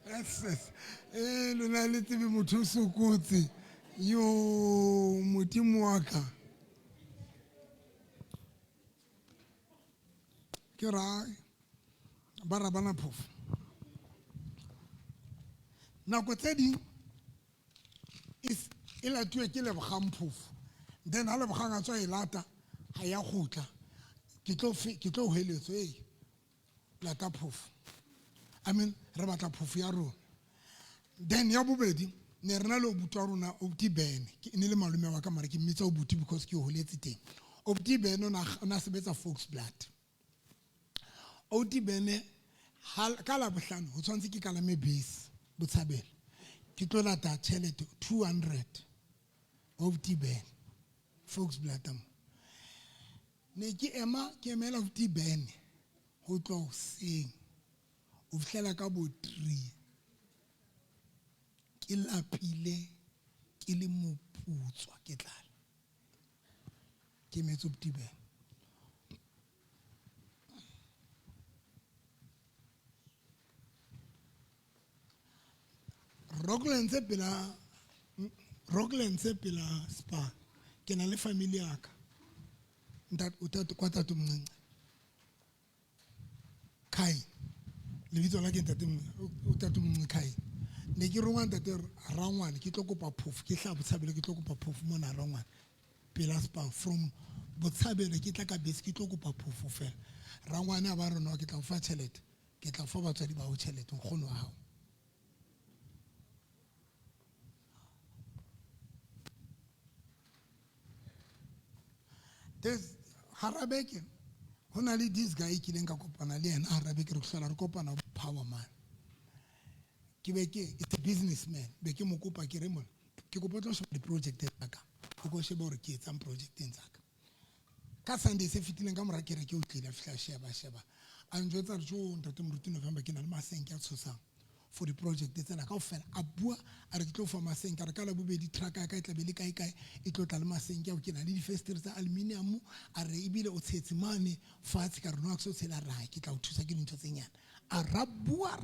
Yes. Lona le tsebe motho o sokotse. Yo modimo wa ka. Ke ra ba ra bana phofu. Nako tse ding is ela tuwe ke lebogang phofu. Then ha lebogang a tswa e lata ha ya khutla. Ke tlo heletso lata phofu. I mean re batla phofu ya rona. Then ya bobedi ne rena le obuti wa rona obuti Ben ke ne le malume wa ka mara ke mmitsa obuti because ke holetse teng. Obuti Ben ona sebetsa Volksblad. Obuti Ben ka la bohlano ho tshwantse ke kalame base Botshabelo. Ke tlo lata tšhelete 200 obuti Ben Volksblad. Ne ke emela obuti Ben ho tlo hoseng. O fihlela ka bo 3. Ke lapile ke le moputswa ke tlala ke metso botibeng Rocklands pela spa ke na le family ya ka ntate kwa tata mncinci Kai le bitso la ke ntate mncinci Kai ne ke rongwa ntate rangwane ke tlo kopa phofu ke hla Botshabelo ke tlo kopa phofu mona rangwane pela spa from Botshabelo ke tla ka bese ke tlo kopa phofu fela rangwane a ba rona ke tla fa tšhelete ke tla fa batswadi ba ho tšhelete nkgono wa hao there's Harabeke hona le this guy ke leng ka kopana le yena Harabeke re hlola re kopana power man it's a businessman be ke mo kopa ke re mona ke kopa tlo sheba di-project tsa ka ke go sheba hore ke etsang projecteng tsa ka Sunday se fitileng ka mora kere ke o tlile fihla sheba a njwetsa re tjo ntate moruti November ke na le masenke a tshosang for the project tsena kaofela a bua a re ke tlo fa masenke a re ka la bobedi truck ya ka e tla be le kae e tlo tla le masenke a ke na le di-festers tsa aluminium a re ebile o tshetse mane fatshe ka re no a se tshela ra ke tla o thusa ke dintho tse nyane a rabua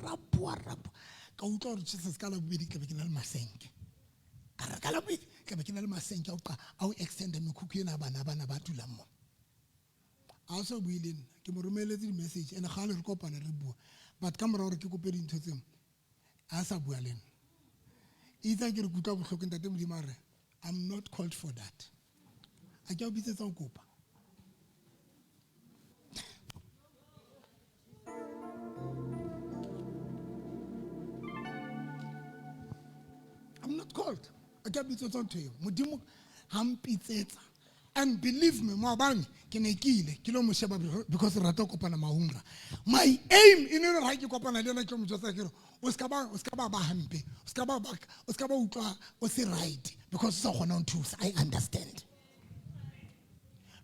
ka utlwa hore Jesus ka la bobedi ke be ke na le masenke ka re ka la bobedi ke be ke na le masenke a o extend mekhukhu ena bana ba tulang mo a so buile ke mo romeletse di-message ene ga le re kopana re bua but ka mora hore ke kope dintho tseno a sa bua le nna itse ke re kutwa bohloko ntate modimo re I'm not called for that a ke o bitsetsa o kopa I'm not called a ke bitsetsa ntho eo modimo ha mpitsetsa and believe me moabane ke ne ke ile ke lo mo sheba because rata go kopana mahunga my aim in re ha ke kopana le yena ke mo jotsa ke re o ska ba hampe o ska ba utlwa o se right because so gona nthusa I understand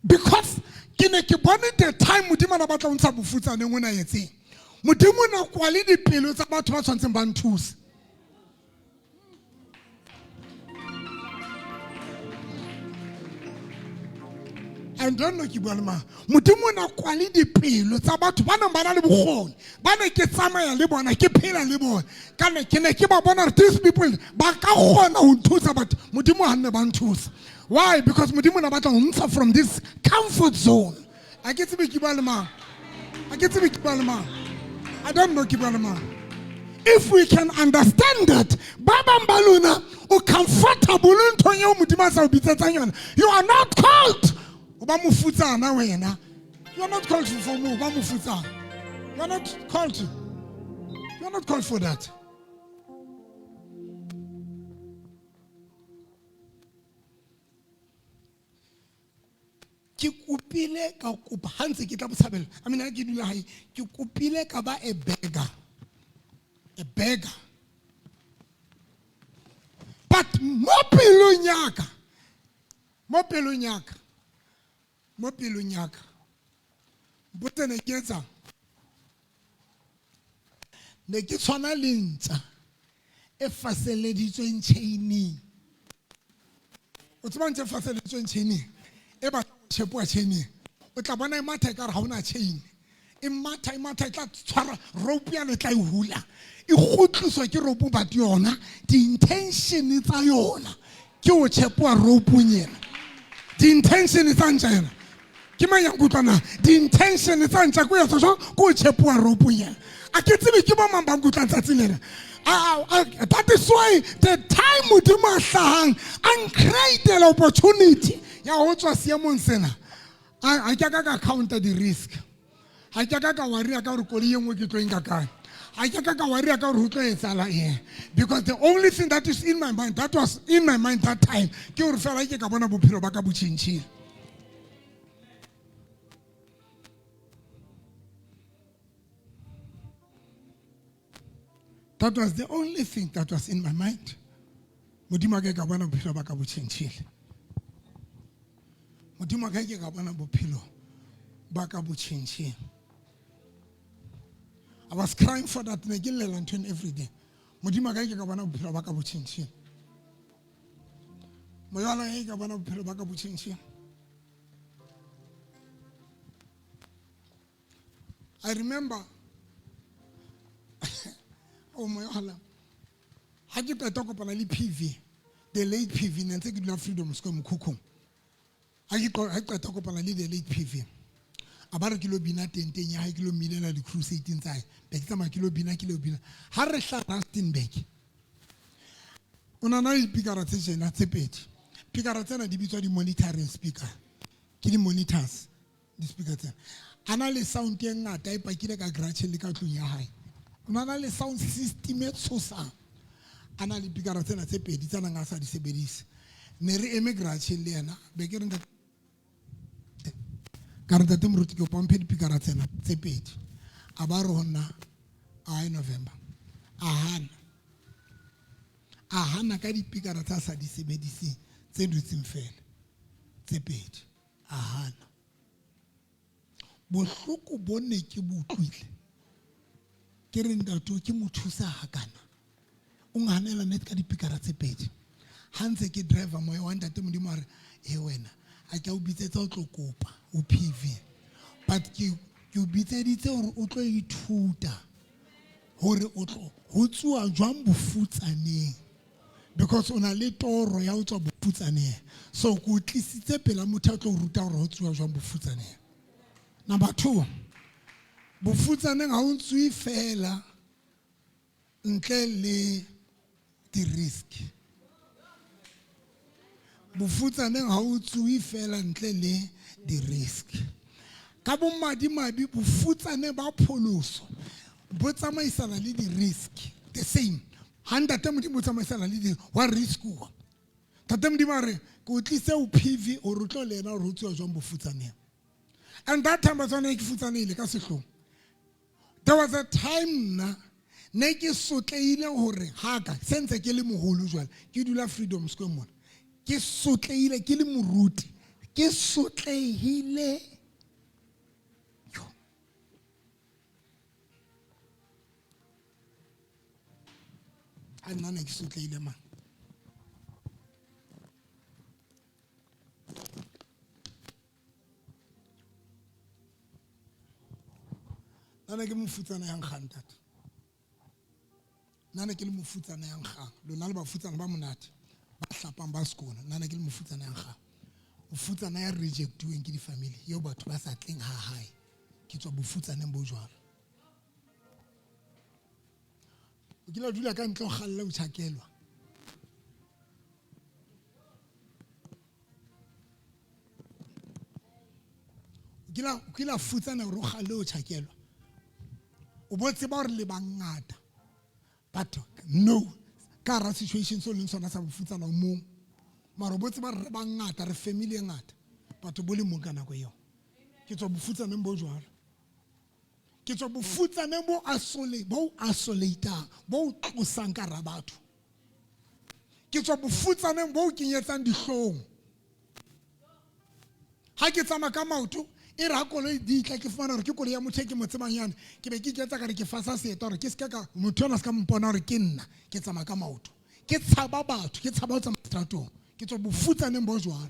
because ke ne ke bone the time modimo na batla o ntsha bofutsane ngwana yetseng modimo na kwa le dipelo tsa batho ba tshwantseng ba nthusa I don't know ke bua le mang modimo na kwa le dipelo tsa batho ba nang ba na le bogoni ba ne ke tsamaya le bona ke phela le bona ka ne ke ba bona re these people ba ka gona ho nthusa but modimo ha nne ba nthusa why because modimo na batla ho ntsha from this comfort zone a ke tsebe ke bua le mang I don't know ke bua le mang if we can understand that ba bang ba lona o comfortable ntho eo modimo a sa o bitsetsang yona you are not called you are not called for more. You are not called for that. Ke kupile ka kupa hanse ke tla Botshabelo. I mean ke dula hae ke kupile ka ba a beggar. But mo pelong yaka botse ne ke etsa ne ke tshwana le ntsa e faseleditsweng chaining o tseba ntse faseleditsweng chaining e ba tshepo chaining o tla bona e matha ka re ha ona chain e matha e tla tshwara rope ya le tla e hula e gotliswa ke rope but yona di intention tsa yona ke o chepoa rope nyena di intention tsa ntjena ke manya kutlana di intention tsa ntja go ya tso go chepoa rope nyena a ke tsebe ke ba mamba kutla tsatsi lena that is why the time modimo a hlahang and create an opportunity ya ho tswa seemong sena a ke ka counter the risk a ke ka worry ka re koli yengwe ke tlo inga kae a ke ka worry ka re ho tlo etsala because the only thing that is in my mind that was in my mind that time ke re fela ke ka bona bophelo ba ka botšhintšhile. That was the only thing that was in my mind. Modimo ke ka bona bophelo ba ka botšhintšhile. Modimo ke ka bona bophelo ba ka botšhintšhile. I was crying for that ne ke lela ntwen every day. Modimo ke ka bona bophelo ba ka botšhintšhile. Moyala ke ka bona bophelo ba ka botšhintšhile. I remember oh moyala ha ke qeta kopana le PV the late PV ne ntse ke dula Freedom Square Mokhukhung ha ke qeta kopana le the late PV a ba re ke lo bina tenteng ya ha ke lo milela di crusade tsae be ke tsama ke lo bina ha re hla Rustenburg ona na speaker tse jena tse pedi speaker tsena di bitswa di monitoring speaker ke di monitors di speaker tsena ana le sound e ngata e pakile ka garage le ka tlung ya hae ona le sound system e tshosang ana le speaker tsena tse pedi tsana nga sa di sebedise ne re emigrate le yena be ke re nka karata te moruti ke pompe di speaker tsena tse pedi a ba re honna a November a hana ka di speaker tsa sa di sebedise tse dutseng fela tse pedi a hana bohloko bone ke butlwile ke re ntato ke mothusa hakana o nganela net ka dipikara tse pedi ha ntse ke driver moya wa ntate modimo re wena a ke o bitsetsa o tlo kopa o PV but ke o bitseditse hore o tlo ithuta hore o tlo ho tsuwa jwang bofutsaneng because ona le toro ya ho tswa bofutsaneng so go tlisitse pela motho a tlo ruta hore ho tsuwa jwang bofutsaneng. Number 2, bofutsaneng ha o ntswe fela ntle le di risk. Bofutsaneng ha o tswe fela ntle le di risk. Ka bo madimabi bofutsaneng ba pholoso bo tsamaisana le di risk the same. Handa te modimo tsamaisana le di wa risk wa. Tate modimo re go tlise o PV o rutlo lena o rutswa jwang bofutsaneng. And that time was when I there was a time na ne ke sotleile hore haka sense ke le moholo jwale ke dula Freedom Square mona ke sotleile ke le moruti ke sotlehile a nna ne ke sotleile man nana ke mofutsana yang khantate nana ke le mofutsana yang kgang lona le bafutsana ba monate ba hlapang ba sekolo nana ke le mofutsana yang kgang mofutsana ya rejectiweng ke di family yo batho ba sa tleng ha hae ke tswa bofutsaneng bo jwalo o kila dula ka ntlo galla o tšhakelwa o kila futsana ro galla o tšhakelwa o botse ba re le bangata but no ka ra situation so leng sona sa bofutsana o mong mara o botse ba re bangata re family e ngata batho bo le mong ka nako eo ke tswa bofutsaneng bo jwalo ke tswa bofutsaneng bo isolateang bo tlosang ka ra batho ke tswa bofutsaneng bo kenyetsang dihlong ha ke tsama ka maoto e ra koloi di tla ke fumana hore ke koloi ya motho ke motsebanyane ke be ke ketsa ka re ke fasa seeta hore ke se ka motho ona se ka mpona hore ke nna ke tsamaya ka maoto ke tshaba batho ke tshaba ho tsamaya stratong ke tswa bofutsaneng bo jwalo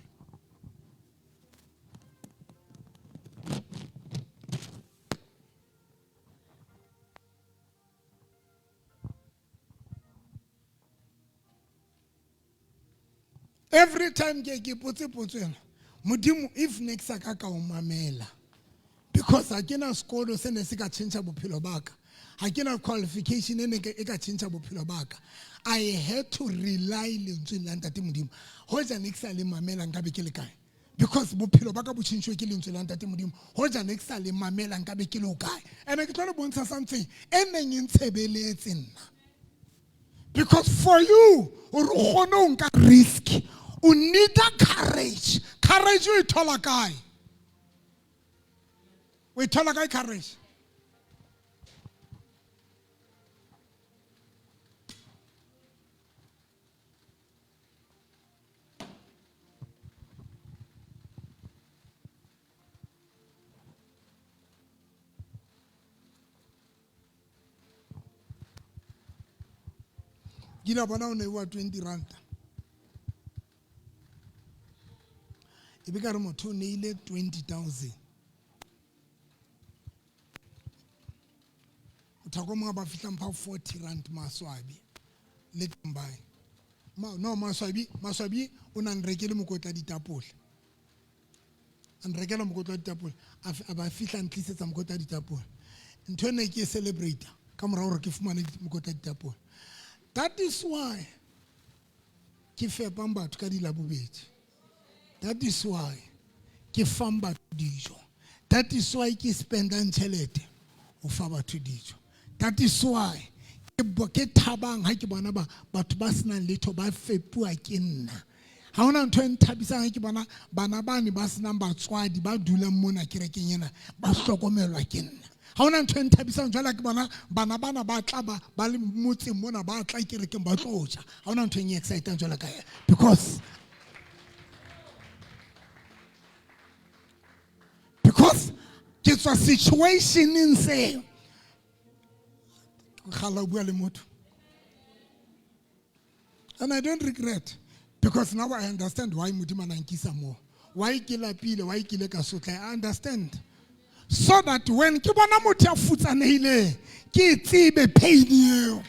Every time ke putse potso modimo if next ka ka o mamela because ha kena sekolo se ne se ka change bophelo baka ha kena qualification ene e ka change bophelo baka I had to rely lentsweng la ntate modimo hoja next le mamela nka be ke le kae because bophelo baka bo tshintshwe ke lentswe la ntate modimo hoja next le mamela nka be ke le kae ene ke tlo bontsha something eneng e ntshebeletse nna because for you o re gone o nka risk you need a courage. Courage you thola kae? We thola kae courage? Gina bona o ne wa 20 rand. E be ka re motho o neile 20,000 motho mo ba fihla mpha 40 rand maswabi le tambai no maswabi o na nrekele mokotla ditapole an rekela mokotla ditapole a ba fihla ntlisetsa mokotla ditapole ntho ne ke celebrate ka mora hore ke fumane mokotla ditapole. That is why ke fepang batho ka dilabobedi. That is why ke fang batho dijo. That is why ke spendang tšhelete o fa batho dijo. That is why ke thabang ha ke bona batho ba senang letho ba fepuwa ke nna. Ha ona ntho e nthabisang ha ke bona bana bane ba senang batswadi ba dulang mona kerekeng ena ba hlokomelwa ke nna. Ha ona ntho e nthabisang jwale ke bona bana bana ba tla ba le motseng mona ba tla kerekeng ba tloja. Ha ona ntho e exciting jwale ka because it's a situation in say and I don't regret because now I understand why Mudima nankisa more. Why kila pile, why kile kasutla. I understand. So that when kibana mutia futa nehile, ki tibe pain you.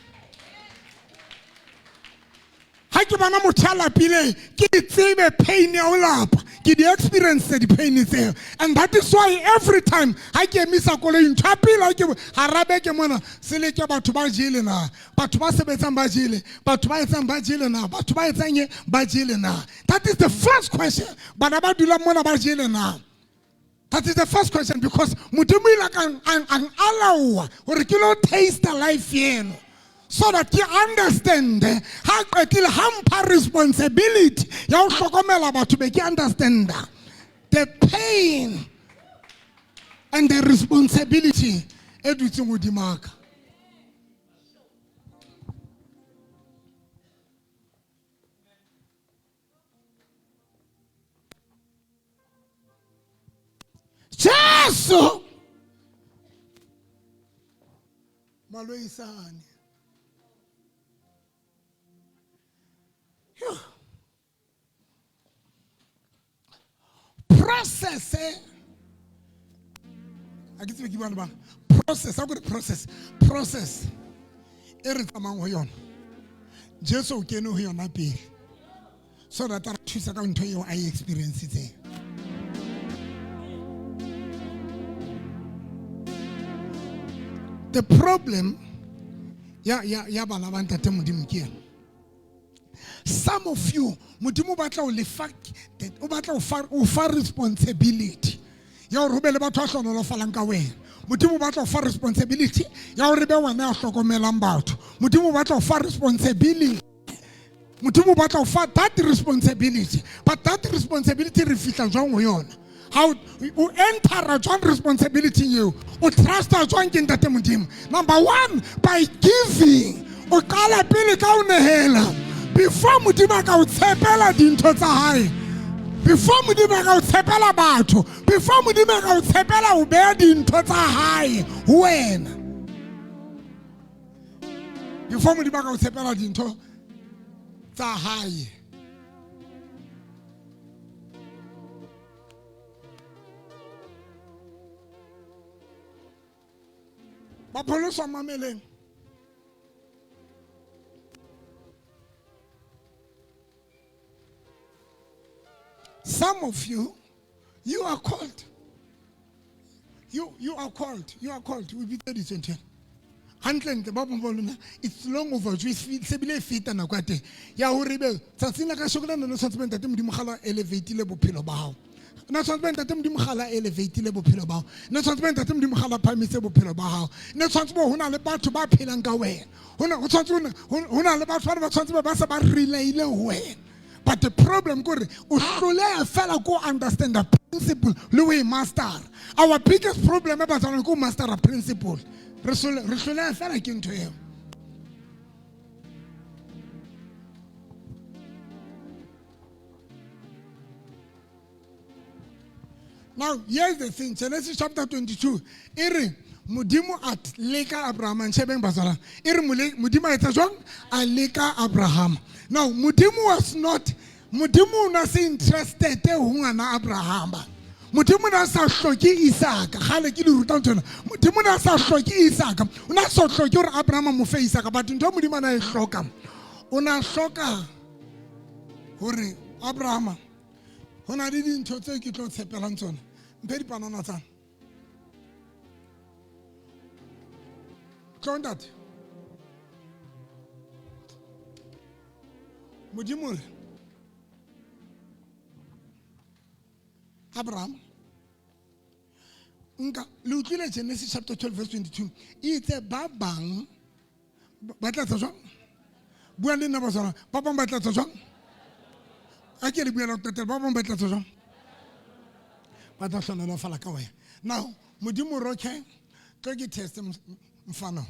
Hakibana mutia la pile, ki tibe pain you lap. Ki the experience the pain is there. And that is why every time I get misa kole in chapi like harabe ke mona seleke batho ba jile na batho ba sebetsang ba jile batho ba etsang ba jile na batho ba etsang ba jile na. That is the first question. Bana ba dula mona ba jile na. That is the first question because mudimu ila kan allow or kilo taste the life yeno. So that you understand how it hamper responsibility. You about to make you understand the pain and the responsibility. Everything with the mark. Jesus, Maloisani. Process, I get to give one process. How good process. Everything among hoyon. Just okay no hoyon happy. So that I choose to tell you I experience it. The problem, balabanta temudim kia. Some of you, mudimu batla o le fact that o batla o fa responsibility. Ya o rubele batho a hlono lo falang ka wena. Mudimu batla o fa responsibility. Ya o rebe wena a hlokomelang batho. Mudimu batla o fa responsibility. Mudimu batla o fa that responsibility. But that responsibility re fihla jwang ho yona. How you enter a joint responsibility in you. O trust a joint in that mudimu. Number one, by giving. O kala pele ka o nehela. Before Mudima ka utsepela dintho tsa hae. Before Mudima ka utsepela batho. Before Mudima ka utsepela o beya dintho tsa hae wena. Before Mudima ka utsepela dintho tsa hae. Ba pholosa mameleng. of you, you are called. You are called. You are called. We be 30-20. It's long overdue. It's fit and aquate. Yahuribe, Tatsina Kashogan and Sentiment that Dimhala elevate level pillow bow. Not something that Dimhala elevate level pillow bow. Not something that Dimhala permissible pillow bow. Not something who are about to buy Pilangawe. Who are about something about relay way. But the problem, good, a fellow go understand the principle, Louis Master. Our biggest problem about go master a principle. Rishula a fellow into him. Now, here's the thing, Genesis chapter 22. Iri Mudimu at Leka Abraham and Sheben Bazara. Iri Mudima etajong Aleka Abraham. Now, Mudimu was not interested in Abraham. Mudimu na sa shoki Isaac. Hale kili rutanjona. Mudimu na sa shoki Isaac. Una so shoki Abraham mufe Isaac. But ndo mudima na shoka. Una shoka. Hore Abraham. Una didi nchote kito sepelanjona. Mperi panana san. Count that. Mudimur Abraham look at Genesis chapter 12 verse 22. It's a babang batata buandi na basara papa batata akiri buana tete papa batata batata na fala kawe. Now Mudimur roke kage test mfano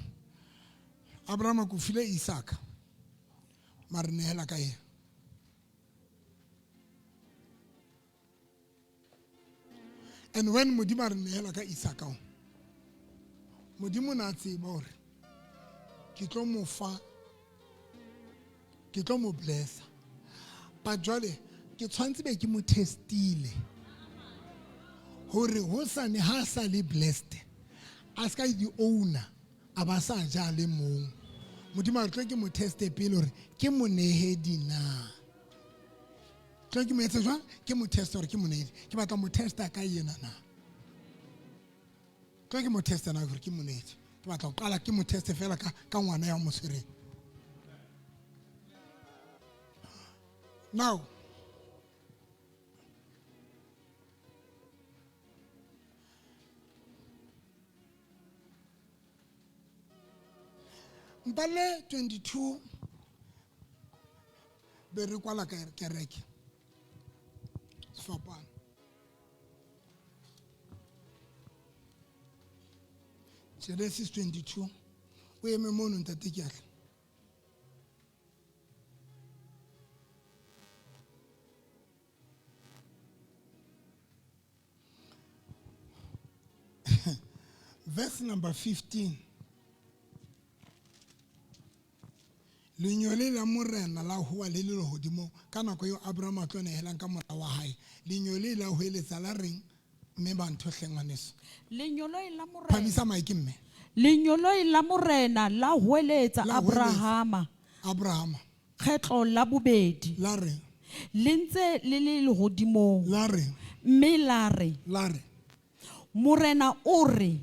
Abraham kufile Isaac Marnehela kae. And when Mudima Marnehela ka Isaka, Mudimu na tsi bor. Kitlo mo fa. Kitlo mo bless. But jwale ke tshwantse be ke mo testile. Hore ho sa ne ha sa le blessed. Aska the owner abasa ja le mong. Mudima re ke mo teste pele hore ke mo nehedi na. Ke mo etsa jwang ke mo teste hore ke mo nehedi. Ke batla mo testa ka yena na. Ke mo testa na hore ke mo nehedi. Ke batla go qala ke mo teste fela ka ngwana ya mo sere. Now Mbale 22 bere kwala kereke sfapana Genesis 22 we eme mono ntate ke atla verse number 15. Linyole la morena la hua le le hodimo kana ko yo Abraham a tlo ne helang ka mora wa hae linyole la hoeletsa la reng me ba ntho hlengwaneso lenyoloi la morena phamisa maiki mme lenyoloi la morena la hoeletsa Abraham kgetlo la bobedi la reng le ntse le le hodimo la reng mme la re morena o re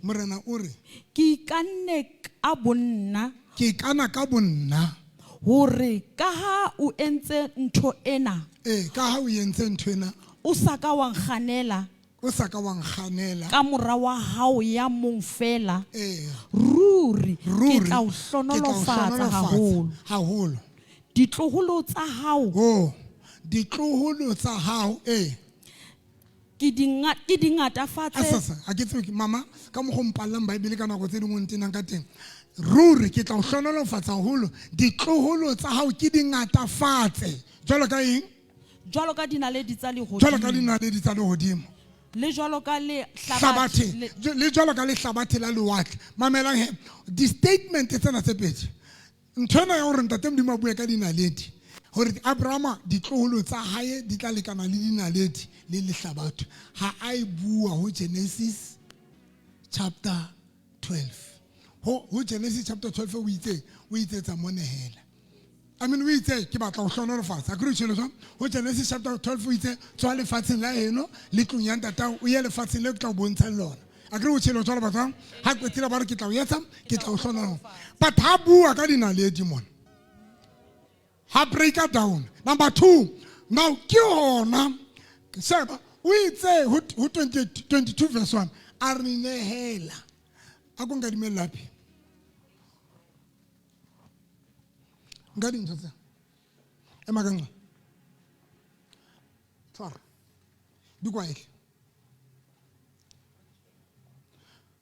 ke ikanne ka bonna ke kana ka bonna hore ka ha o entse ntho ena ka ha o entse ntho ena o saka wa nkganela ka mora wa hao ya mong fela ruri ke tla o hlonolofatsa haholo ditloholo tsa hao ke di ngatafatse a ke tswe mama ka mo go mpallang Bible ka nako tse dingwe ntenang ka teng ruri ke tla o hlonolofatsa haholo ditloholo tsa hao ke di ngatafatse jwalo ka eng jwalo ka dinaledi tsa lehodimo le jwalo ka lehlabathe la lewatle mamelang he di statement tsena tse pedi ntshwana ya hore ntate Modimo a bua ka dinaledi hore Abraham ditloholo tsa hae di tla lekana le dinaledi le lehlabathe ha a e bua ho Genesis chapter 12 ho Genesis chapter 12 o itse tsa monehela I mean, we say, "Kiba tau shono fast." Agree with you, which Genesis chapter 12 we say, "Twale fatsing la eno, litlu yanta tau uyele fatsing le tau bontsha lona." Agree with you, Lord, but ha kwetila ba re ke tau yetsa, ke tau shono. But ha bua ka dinaledi mona. Ha break it down. Number 2, now ke hona. Seba, we say who 22 verse 1. Arinehela. Akunga dimelapi. Ngadi ntse. Emaganga. Tsara. Dikwaile.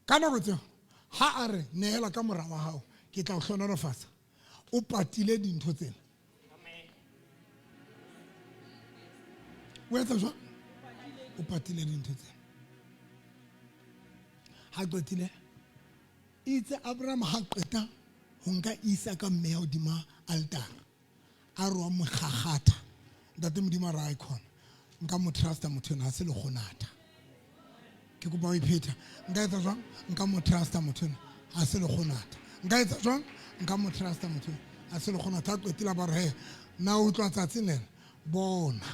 Kana go tse. Ha are nehela ka mora wa hao. Ke tla o hlonolofatsa. O patile dintho tsena. Where is what? O patile dintho tsena. Ha qetile. Itse Abraham ha qeta ho nka Isaka mme ya hodima altar. A ro mo gagata. Ntate modimo ra icon. Nka mo trusta motho na se le gonata. Ke go ba ipheta. Nka etsa jwang? Nka mo trusta motho na se le gonata. Nka etsa jwang? Nka mo trusta motho a se le gonata. Ha qetile ba re na o tla tsatsing lena. Bona.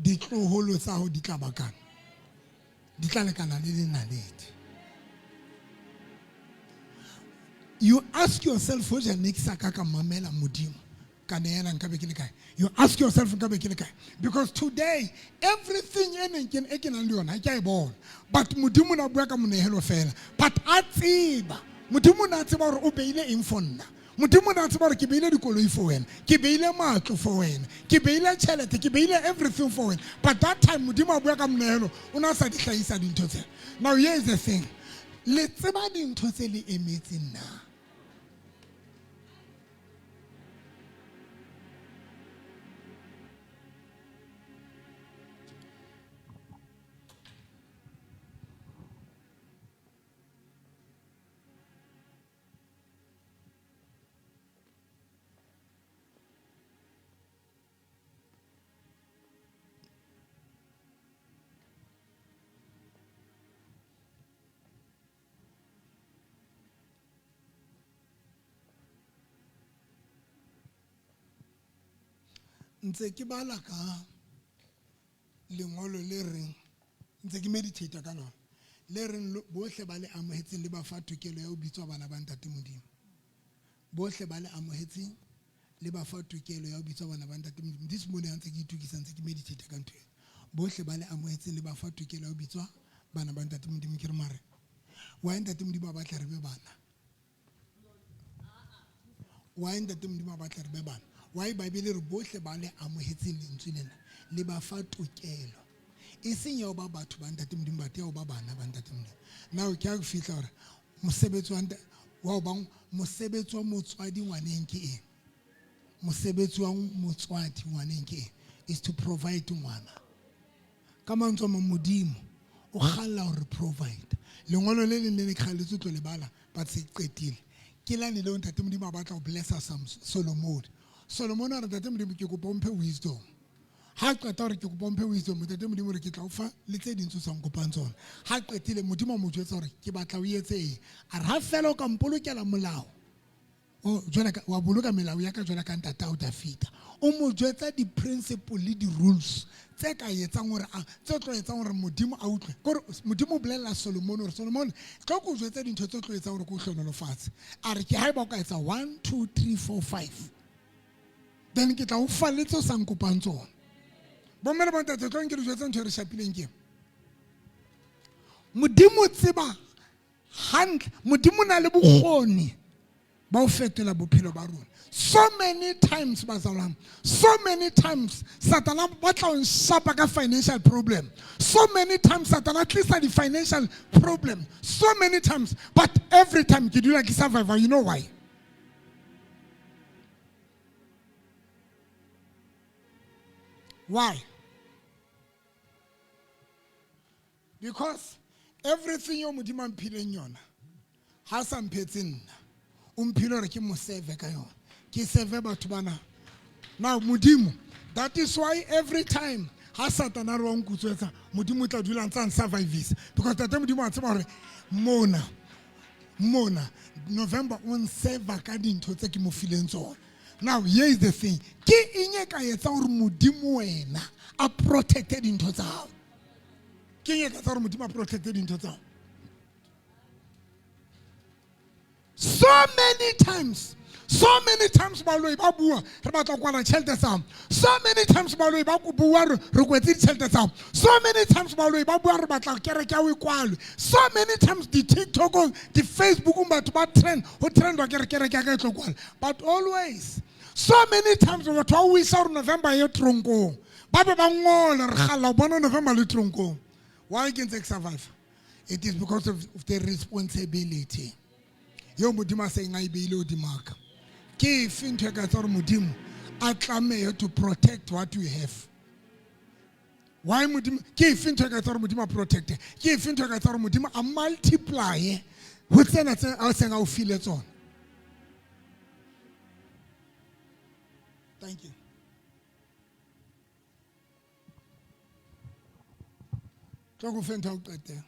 Di tloholo tsa ho di tla bakana. Di tla lekana le dinaledi. You ask yourself, what's your next sakaka mamela mudim? You ask yourself, because today everything I can't born. But mudimu na bweka munehelo fela. But atiba mudimu na atiba obeile infonna. Mudimu na atiba kibeile dikoloi for when, kibeile matlo for when, kibeile chelete, kibeile everything for when. But that time mudimu bweka munehelo unasa dihlaisa dintoze. Now here is the thing. Let's say dintoze li emeti na. Ntse ke bala ka lengolo le reng ntse ke meditate ka lona le reng bohle ba le amohetseng le ba fa tokelo ya ho bitswa bana ba ntate modimo bohle ba le amohetseng le ba fa tokelo ya ho bitswa bana ba ntate modimo this morning ntse ke itukisa ntse ke meditate ka ntwe bohle ba le amohetseng le ba fa tokelo ya ho bitswa bana ba ntate modimo ke re mare wa ntate modimo ba batla re be bana wa ntate modimo ba batla re be bana. Why Bible re bohle ba le amohetseng lentswe lena le ba fa tokelo e seng ya ba batho ba ntate modimo ba tea ba bana ba ntate modimo. Now ke a go fitla hore mosebetsi wa bang mosebetsi wa motswadi ngwaneng ke eng mosebetsi wa motswadi ngwaneng ke eng is to provide ngwana ka mantswe a modimo o galla hore provide lengolo le le le khaletse tlo le bala ba tse qetile ke la le ntate modimo a batla go blessa Solomon a re ntate modimo ke go pompe wisdom ha qeta hore ke go pompe wisdom ntate modimo re ke tla o fa le tse dintse tsang kopang tsona ha qetile modimo mo jwetsa hore ke batla o etse eng a re ha fela o ka mpolokela molao o jwale ka wa boloka melao ya ka jwale ka ntate o ta fita o mo jwetsa di principle le di rules tse ka etsang hore tse tlo etsang hore modimo a utlwe gore modimo o bolella Solomon hore Solomon tlo go jwetsa dintho tse tlo etsang hore go hlonolofatse a re ke ha ba ka etsa 1 2 3 4 5 then ke tla o fa le tso sang kopang tsona bo mmele ba ntate tlo nke re jwetsa ntho re shapileng ke modimo tseba hantle modimo na le bokgoni ba o fetola bophelo ba rona so many times bazalam so many times Satan ba tla o shapa ka financial problem so many times Satan at least the financial problem so many times but every time ke dula ke survive you know why Why? Because everything you modimo mpileng yona ha sa mphetsen umphilo re ke mo serve ka yona ke serve batho bana now modimo that is why every time ha Satan a re wa nkutswetsa modimo tla dula ntsa survive because tate modimo a tseba hore mona November on serve ka dintho tse ke mo fileng tsona Now, here is the thing. Ke eng e ka etsa hore Modimo wena a protected dintho tsa hao? Ke eng e ka etsa hore Modimo a protected dintho tsa hao? So many times baloi ba bua re batla kwala tšhelete tsa. So many times baloi ba bua re kwetse ditšhelete tsa. So many times baloi ba bua re batla kereke ya o ikwalwe. So many times the TikTok, the Facebook batho ba trend wa kereke ya ka e tlo kwala. But always, so many times batho ba o isa hore November ye tronkong. Ba be ba ngola re gala bona November le tronkong. Why ke ntse ke survive? It is because of the responsibility. Yo Modimo a seng a ibeile hodima ka. Ke efe ntho e ka etsa hore Modimo a tlamehe to protect what we have? Why Modimo? Ke efe ntho e ka etsa hore Modimo a protect? Ke efe ntho e ka etsa hore Modimo a multiply ho tsena tse a seng a o file tsona? Thank you. Tlo go fenta o qetela.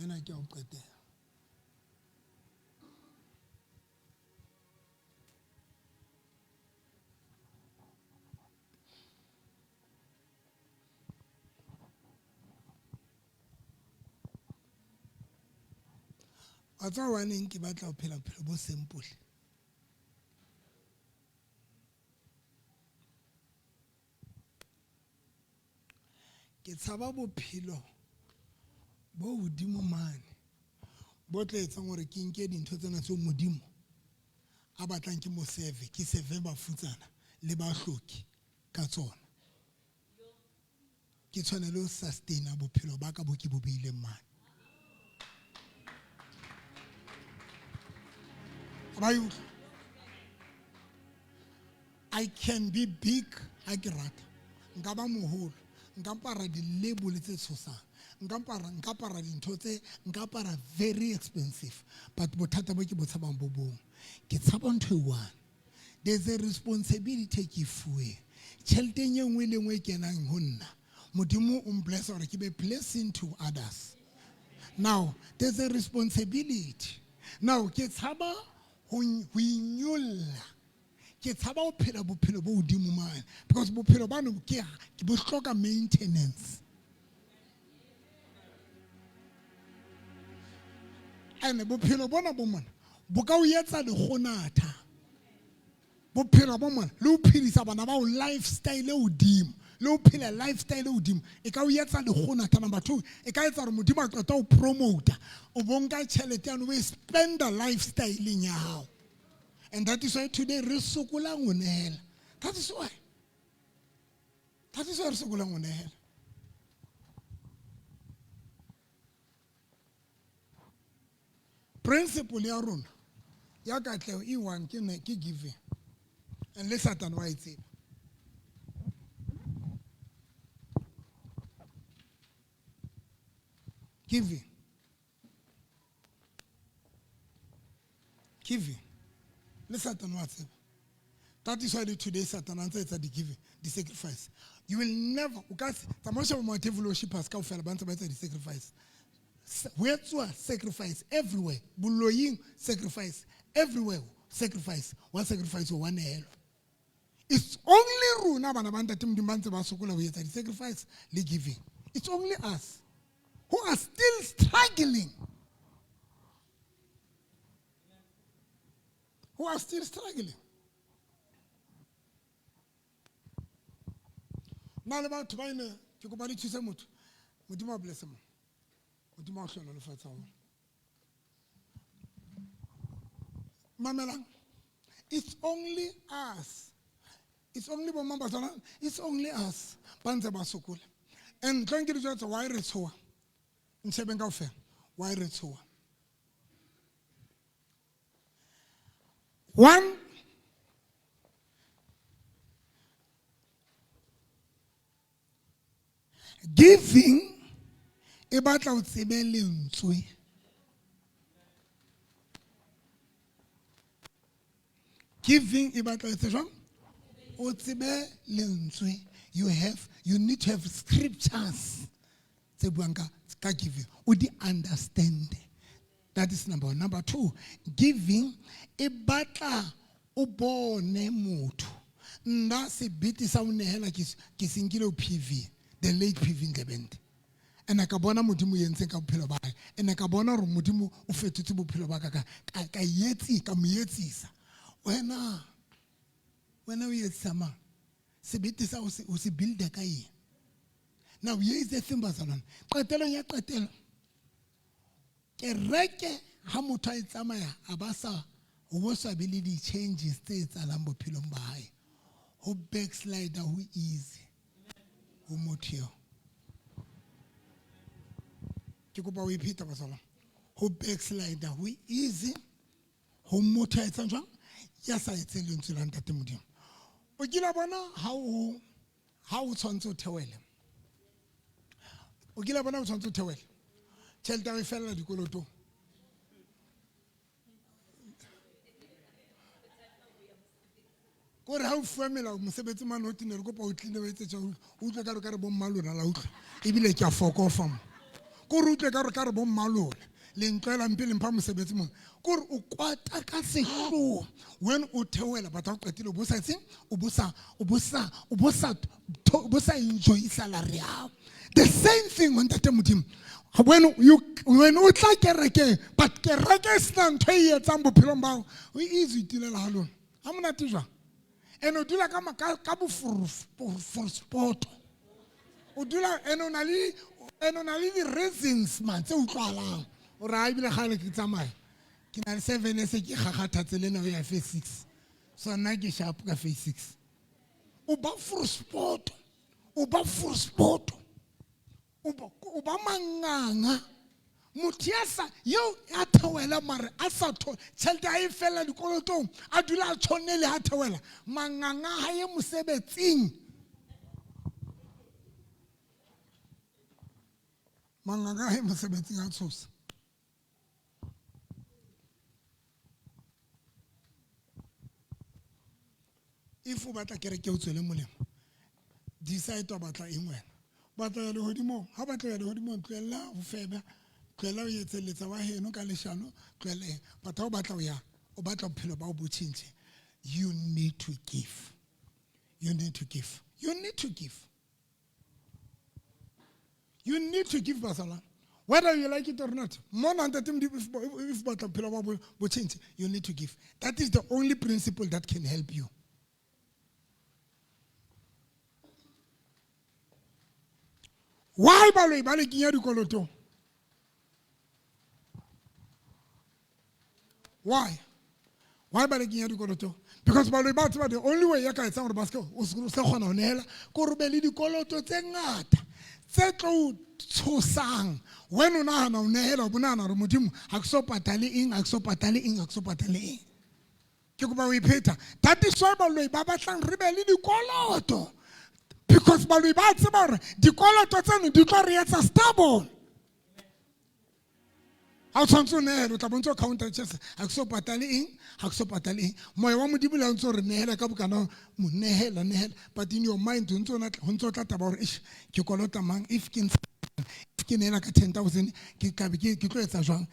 Ena ke o qetela. A tsa waneng ke batla ho phela bophelo bo simple. Ke tshaba bophelo bo hodimo mane bo tla etsang hore ke nke dintho tsena tse Modimo a batlang ke mo serve, ke serve bafutsana le bahloki ka tsona. Ke tshwanela ho sustaina bophelo ba ka bo ke bo beileng mane. I can be big, I can rata. Nka ba moholo, nka para di-label tse tshosang, nka para dintho tse, nka para very expensive. But bothata bo ke bo tshabang bo bong. Ke tshaba ntho e one. There's a responsibility ke fuwe. Tjhelete e nngwe le nngwe e kenang ho nna. Modimo o mbless hore ke be blessing to others. Now, there's a responsibility. Now, ke tshaba ho inyolla. Ke tshaba ho phela bophelo bo hodimo mane, because bophelo bano ke bo hloka maintenance. And bophelo bona bo mona bo ka o etsa le kgonatha. Bophelo bo mona le ho phedisa bana ba o lifestyle e hodimo, le ho phela lifestyle e hodimo e ka o etsa le kgonatha. Number 2, e ka etsa hore Modimo a qeta ho promote o bonka tjhelete yano o spend a lifestyle ya hao. And that is why today re sokola ho nehela. That is why re sokola ho nehela. Principle ya rona ya katleho e one ke giving. And le Satan wa itseba. Giving. Le Satan wa tseba. That is why today Satan answers the giving, the sacrifice. You will never, because the most of my fellowship has come from the sacrifice. Where's sacrifice everywhere? Buloying sacrifice everywhere. Sacrifice. One sacrifice or one hell. It's only rule now the sacrifice, the giving. It's only us who are still struggling. Now about to find a go to some Modimo bless him. Modimo shall not fight someone. Mamela, it's only us. It's only it's only us. Panza basukul. And trying to do that why it's so. In Sebenga fair. Why it's so. One, giving e batla o tsebe lentswe. Giving e batla o tsebe jwang? O tsebe lentswe. You need to have scriptures tse buang ka giving. O di understand. That is number one. Number two, giving e batla o bone motho. Nna se biti sa o nehela ke senkile o PV, the late PV Ndlebende. Ene ka bona modimo yentse ka bophelo ba hae. Ene ka bona hore modimo o fetotse bophelo ba ka mo etsisa. Wena o etsisa mang? Sebete sa o se build ka eng? Now here is the thing bazalwane. Qetelong ya qetelo. Kereke ha motho a tsamaya a ba sa ho bo sa be le di changes tse etsalang bophelong ba hae. Ho backslider ho easy. Ho motho. Ke kopa o ipheta bazalwane. Ho backslider ho easy. Ho motho a etsang jwang? Ya sa etse lentswe la ntate modimo. O kila bona ha o tshwantse o theoele. O kila bona o tshwantse o theoele. Tšhelete ya fella dikoloto. Gore ha o fuwa melao mosebetsi mane o tine re kopa o tlile o etse tša o utlwe ka re ka re bo mmalona la utlwe ebile ke a fokofa mo gore o utlwe ka re bo mmalona le ntloela mpe le mpha mosebetsi mone gore o kwata ka sehloho when o theoela batho ba qetile o bo sa etseng o bo sa enjoy salary ya the same thing when ntate modimo when o tla kereke but kereke e sena ntho e etsang bophelong bao o easy itilela ha lona ha monate jwang ene o dula ka boforosport o dula ene o na le di-reasons man tse utlwalang o re a ebile gale ke tsamaya ke na le 7 se ke gagathatse le nao ya phase 6 so nna ke sharp ka phase 6 o ba forosport o ba manganga motho yo a theoela mare a sa tšhelete a e fela dikolotong a dula a tshone le a theoela manganga ha ye mosebetsing manganga ha ye mosebetsing a tshosa if o batla kereke o tswele molemo decide wa batla eng wena batla ya lehodimo ha batla ya lehodimo tloela ho feba tloela o etseletsa wa heno ka leshano tloele batla o batla o batla bophelo ba o bo tshintse you need to give basala whether you like it or not more than that if batla bophelo ba bo tshintse you need to give. That is the only principle that can help you. Why baloi ba le kenya dikoloto? Why ba le kenya dikoloto? Because baloi ba tseba the only way ya ka etsa gore ba se o se kgona ho nehela ko re be le dikoloto tse ngata tse tlo tshosang when o nahana o nehela o bonana re modimo ha ke so patale eng ke kopa o ipheta that is why baloi ba batlang re be le dikoloto. Because baloi ba tseba gore dikoloto tseno di tlo re etsa stubborn. Ha o tshwantse o nehela o tla bontse o counter chess ha ke so patale eng moya wa modimo la ntse o re nehela ka bokana mo nehela but in your mind o ntse o tla taba gore ke kolota mang if ke nehela ka 10,000 ke tlo etsa jwang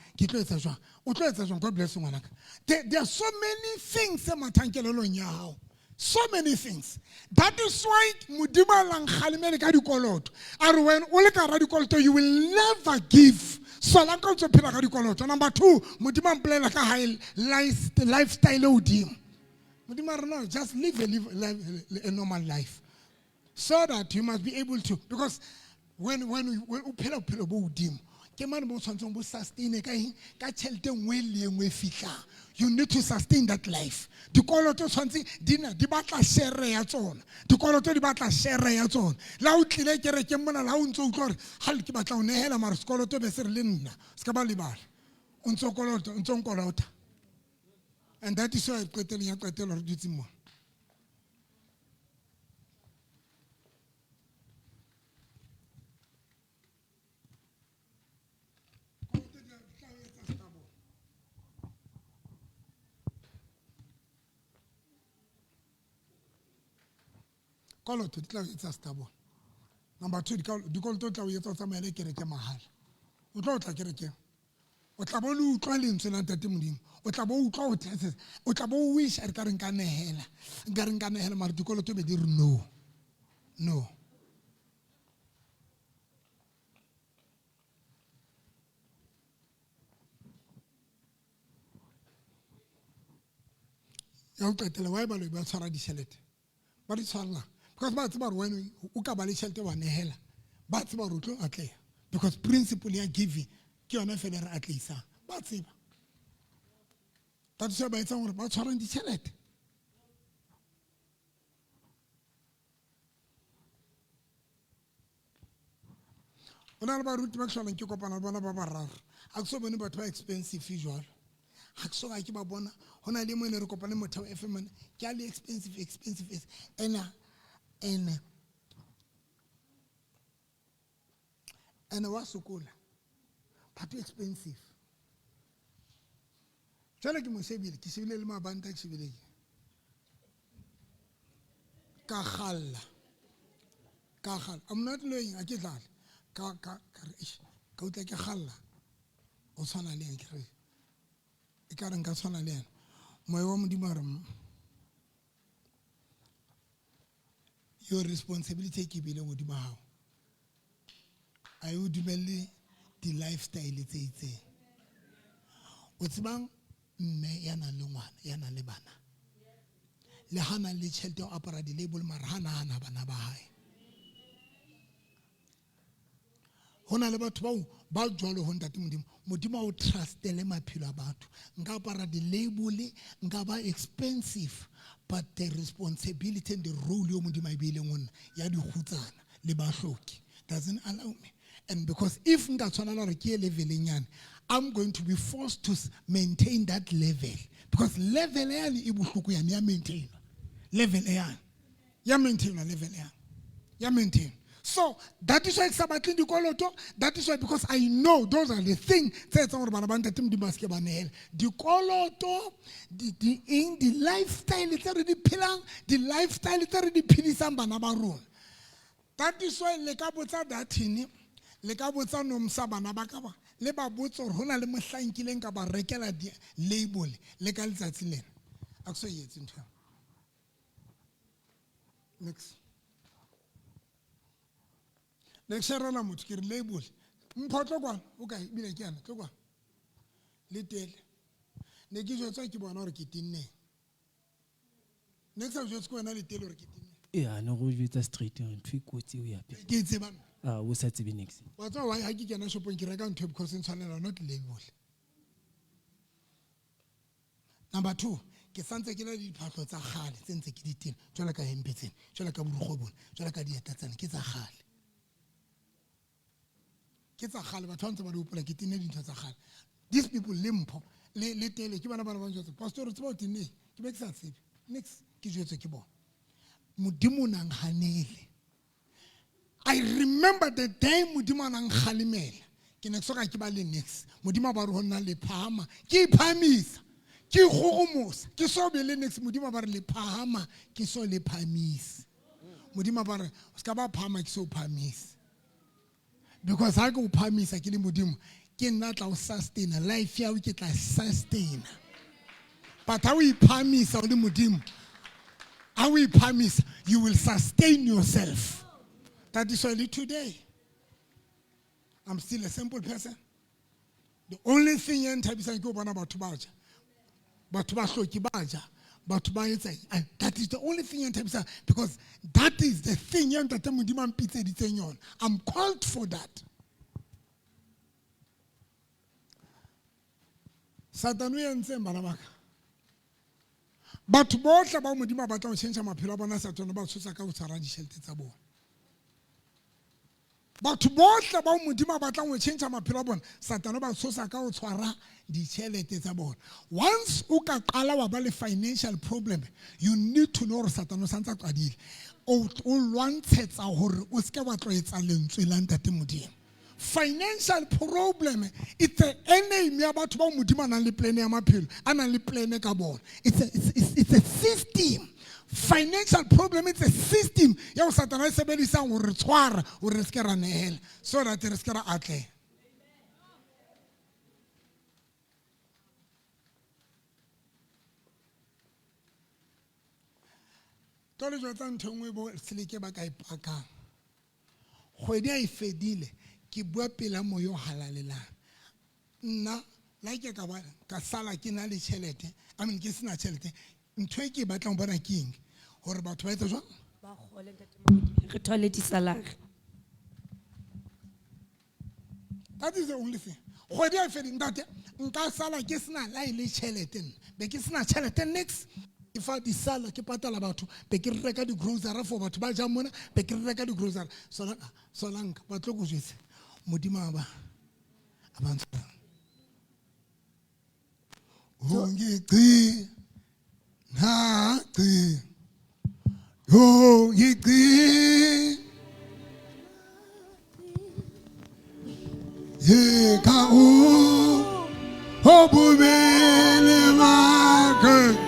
o tlo etsa jwang God bless ngwanaka. There are so many things tse mathankelelong ya hao. So many things. That is why modimo lang khalimele ka dikoloto are when o le ka ra dikoloto you will never give. So la ka ntse phela ka dikoloto. Number 2 modimo mplela ka high lifestyle o dimo. Modimo re no just live a normal life so that you must be able to, because when o phela bophelo bo dimo ke mane bo tshwantseng bo sustain ka tšhelete nngwe le nngwe fihlang. You need to sustain that life. Dikoloto tshwantse di batla share ya tsona. Dikoloto di batla share ya tsona. La o tlile kereke mona la o ntse o utlwa gore ha le ke batla o nehela mara sekoloto be se re le nna se ka ba lebala o ntse o kolota. And that is why qeteleng ya qetelo re dutse mo. Koloto di tla o etsa stubborn. Number 2 dikoloto tla o etsa o tsamaele kereke mahala o tla kereke o tla bo le utlwa lentswe la ntate Modimo, o tla bo utlwa o tshetse, o tla bo wish re ka re nka nehela mara dikoloto be di re no. Ya o qetela why ba lo ba tshwara ditšhelete ba di tshwarela because ba tseba gore wena o ka ba le tšhelete wa nehela ba tseba gore o tlo atleha because principle ya giving ke yona fela re atleisang ba tseba that's why ba etsang gore ba tshwarang ditšhelete. o na le baruti ba ke tlholang ke kopana le bona ba bararo a ke so bone batho ba expensive jalo ga ke so ga ke ba bona go na le mo ne re kopane motheo FM ke a le expensive and wa sokola but expensive jalo ke mo shebile ke shebile le mabanta ke shebile ka khalla I'm not lying a ke tlala ka utla ke khalla o tshwana le eng ke re e ka re nka tshwana le ena moya wa Modimo a re your responsibility ke bile modimo hao a o dumelle di lifestyle tse itseng o tsebang mme ya nang le ngwana ya nang le bana le hana le tšhelete o apara di label mara hana bana ba hae hona le batho bao ba jwalo ho ntate Modimo o trustele maphelo a batho nka apara di label nka ba expensive but the responsibility and the role yo Modimo a beileng ona ya di khutsana le bahloki doesn't allow me. And because if nka tshwana re ke leveleng yana I'm going to be forced to maintain that level because level yana e bohloko yana ya maintain level yana ya maintain level yana ya maintain. So that is why it's about dikoloto. That is why because I know those are the things that are about the dikoloto, the lifestyle the lifestyle that is why lekabotsa dathini lekabotsa nomsa bana ba ka ba le ba botsa gore hona le mohlankileng ka ba rekela di label le ka letsatsi lena a go yetse ntho next share la motho ke re label mphotlo kwa o ka bile ke yana tlo kwa le tele ne ke jotsa ke bona gore ke tinne next time jotsa ko na le tele gore ke tinne ya no go vitsa straight on twikotsi o ya pe ke tsebana o sa tsebe next wa tswa wa ha ke kena shopong ke reka ntho because ntshwanela not label. Number 2 ke santse ke le diphahlo tsa khale tse ntse ke di tena jwala ka hempetseng jwala ka borukgobone jwala ka dietatsana ke tsa khale ke tsa khale batho ntse ba di hopola ke tenne dintho tsa khale these people limpo le tele ke bana ba njotse pastor tseba o tenne ke be ke sa tsebe next ke jotse ke bona Modimo nang hanele I remember the day Modimo nang khalimela ke ne tsoka ke ba le next Modimo ba re hona le phama ke iphamisa ke gogomosa ke so be le next Modimo ba re le phama ke so le phamisa Modimo ba re o ska ba phama ke so phamisa because ha ke o phamisa ke le Modimo ke nna tla o sustain life ya o ke tla sustain but how we phamisa o le Modimo how we phamisa you will sustain yourself. That is why today I'm still a simple person. The only thing in type is go about baja but baja but that is the only thing in type because that is the thing that I'm called for that. Satanu yense mbanabaka but bohle ba Modimo ba tla o change maphelo a bona Satanu ba tshosa ka o tshara ditšhelete tsa bona batho bohle ba Modimo ba tla o change maphelo a bona Satanu ba tshosa ka o tshwara ditšhelete tsa bona. Once o ka qala wa ba le financial problem you need to know gore Satanu sa ntse a qadile o lwantshetsa gore o se ke wa tloetsa lentswe la ntate Modimo. Financial problem it's an enemy ya batho ba Modimo nang le plan ya maphelo a nang le plan ka bona. It's a system. Financial problem it's a system ya o Satana e sebedisang ho re tshwara ho re se ke ra nehela so that re se ke ra atle. Tole jwa tsa ntho nngwe bo seleke ba ka ipakang. Kgwedi a ifedile ke bua pela moyo halalelang. Nna la ke ka sala ke na le tšhelete, I mean ke sena tšhelete. Ntho e ke batlang bona ke eng? Hore batho ba etse jwang? Ba kgole ntate Moruti, re thole di-salary. That is the only thing. Kgwedi a ifedile ntate nka sala ke sena la ile tšhelete nna. Be ke sena tšhelete next. Ifa di sala ke patala batho be ke reka di grocery for batho ba ja mona be ke reka di grocery solanka ba tlo go jetse modimo ba abantu Hongi na ti Hongi ye ka o bu bele ma ke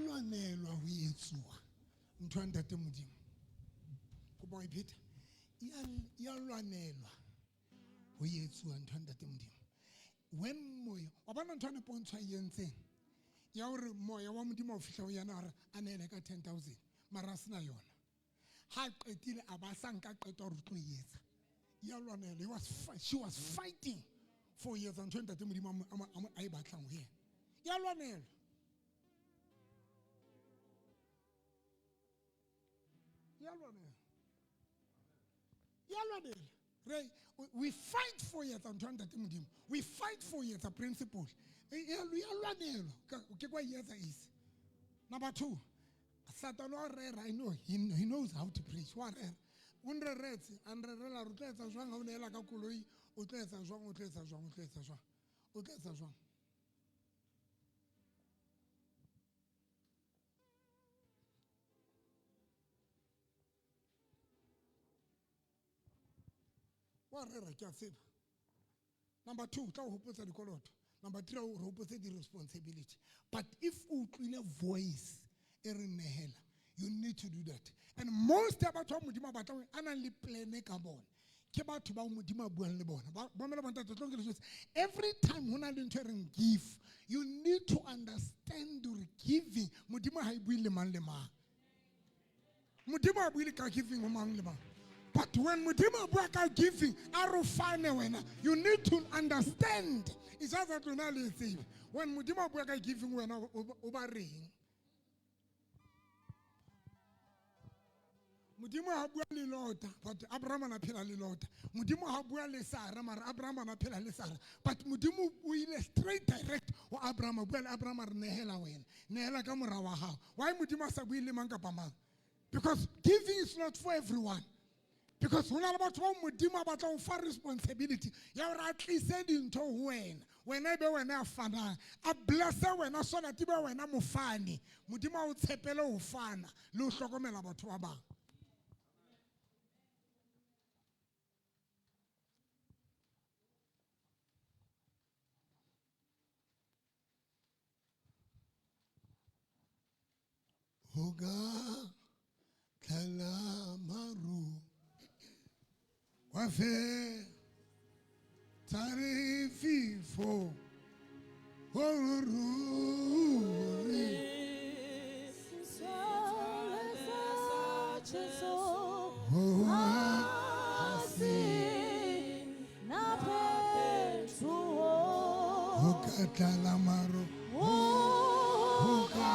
lwanelwa ho etsuwa ntho ya ntate Modimo go ba ipheta ya lwanelwa ho etsuwa ntho ya ntate Modimo when moya wa bana ntho ne pontshwa yentseng ya hore moya wa Modimo o fihla ho yana hore a nele ka 10,000 mara sina yona ha qetile a ba sa nka qeto hore tlo etsa ya lwanelwa she was fighting for years ntho ya ntate Modimo a e batlang ho yena ya lwanelwa we fight for it and we fight for it a principle. Number 2, Satan I know he knows how to preach. What unre retse andre rela rutletsa jwang ha o ne ela ka koloi o tletsa jwang. Number 2, number 3, the responsibility. But if you clean a voice, you need to do that. And most about Mudima Batawi, anali plane carbon. Every time when I give, you need to understand the giving. Mudima Haibili Manlema. Mudima Abili giving Manlema. But when Mudima Braka giving, you need to understand. It's just that when Mudima Braka giving, when obering. Mudima habuali lota, but Abraham na pila lota. Mudima habuali Sarah, Abraham na pila Sarah. But Mudimu will straight direct or Abraham nehela wen. Nehela kamurawaha. Why Mudima sabili mangapama? Because giving is not for everyone. Because when about one Mudima about our responsibility, you are at least said into whenever when I fana, a blesser when I saw that tiba when I'm ufani, Mudima would sepelo ufana, lose logomel about Waba. Hoga Kalamaru Wafe Tarifi Fo Horuri Hoga Kalamaru Hoga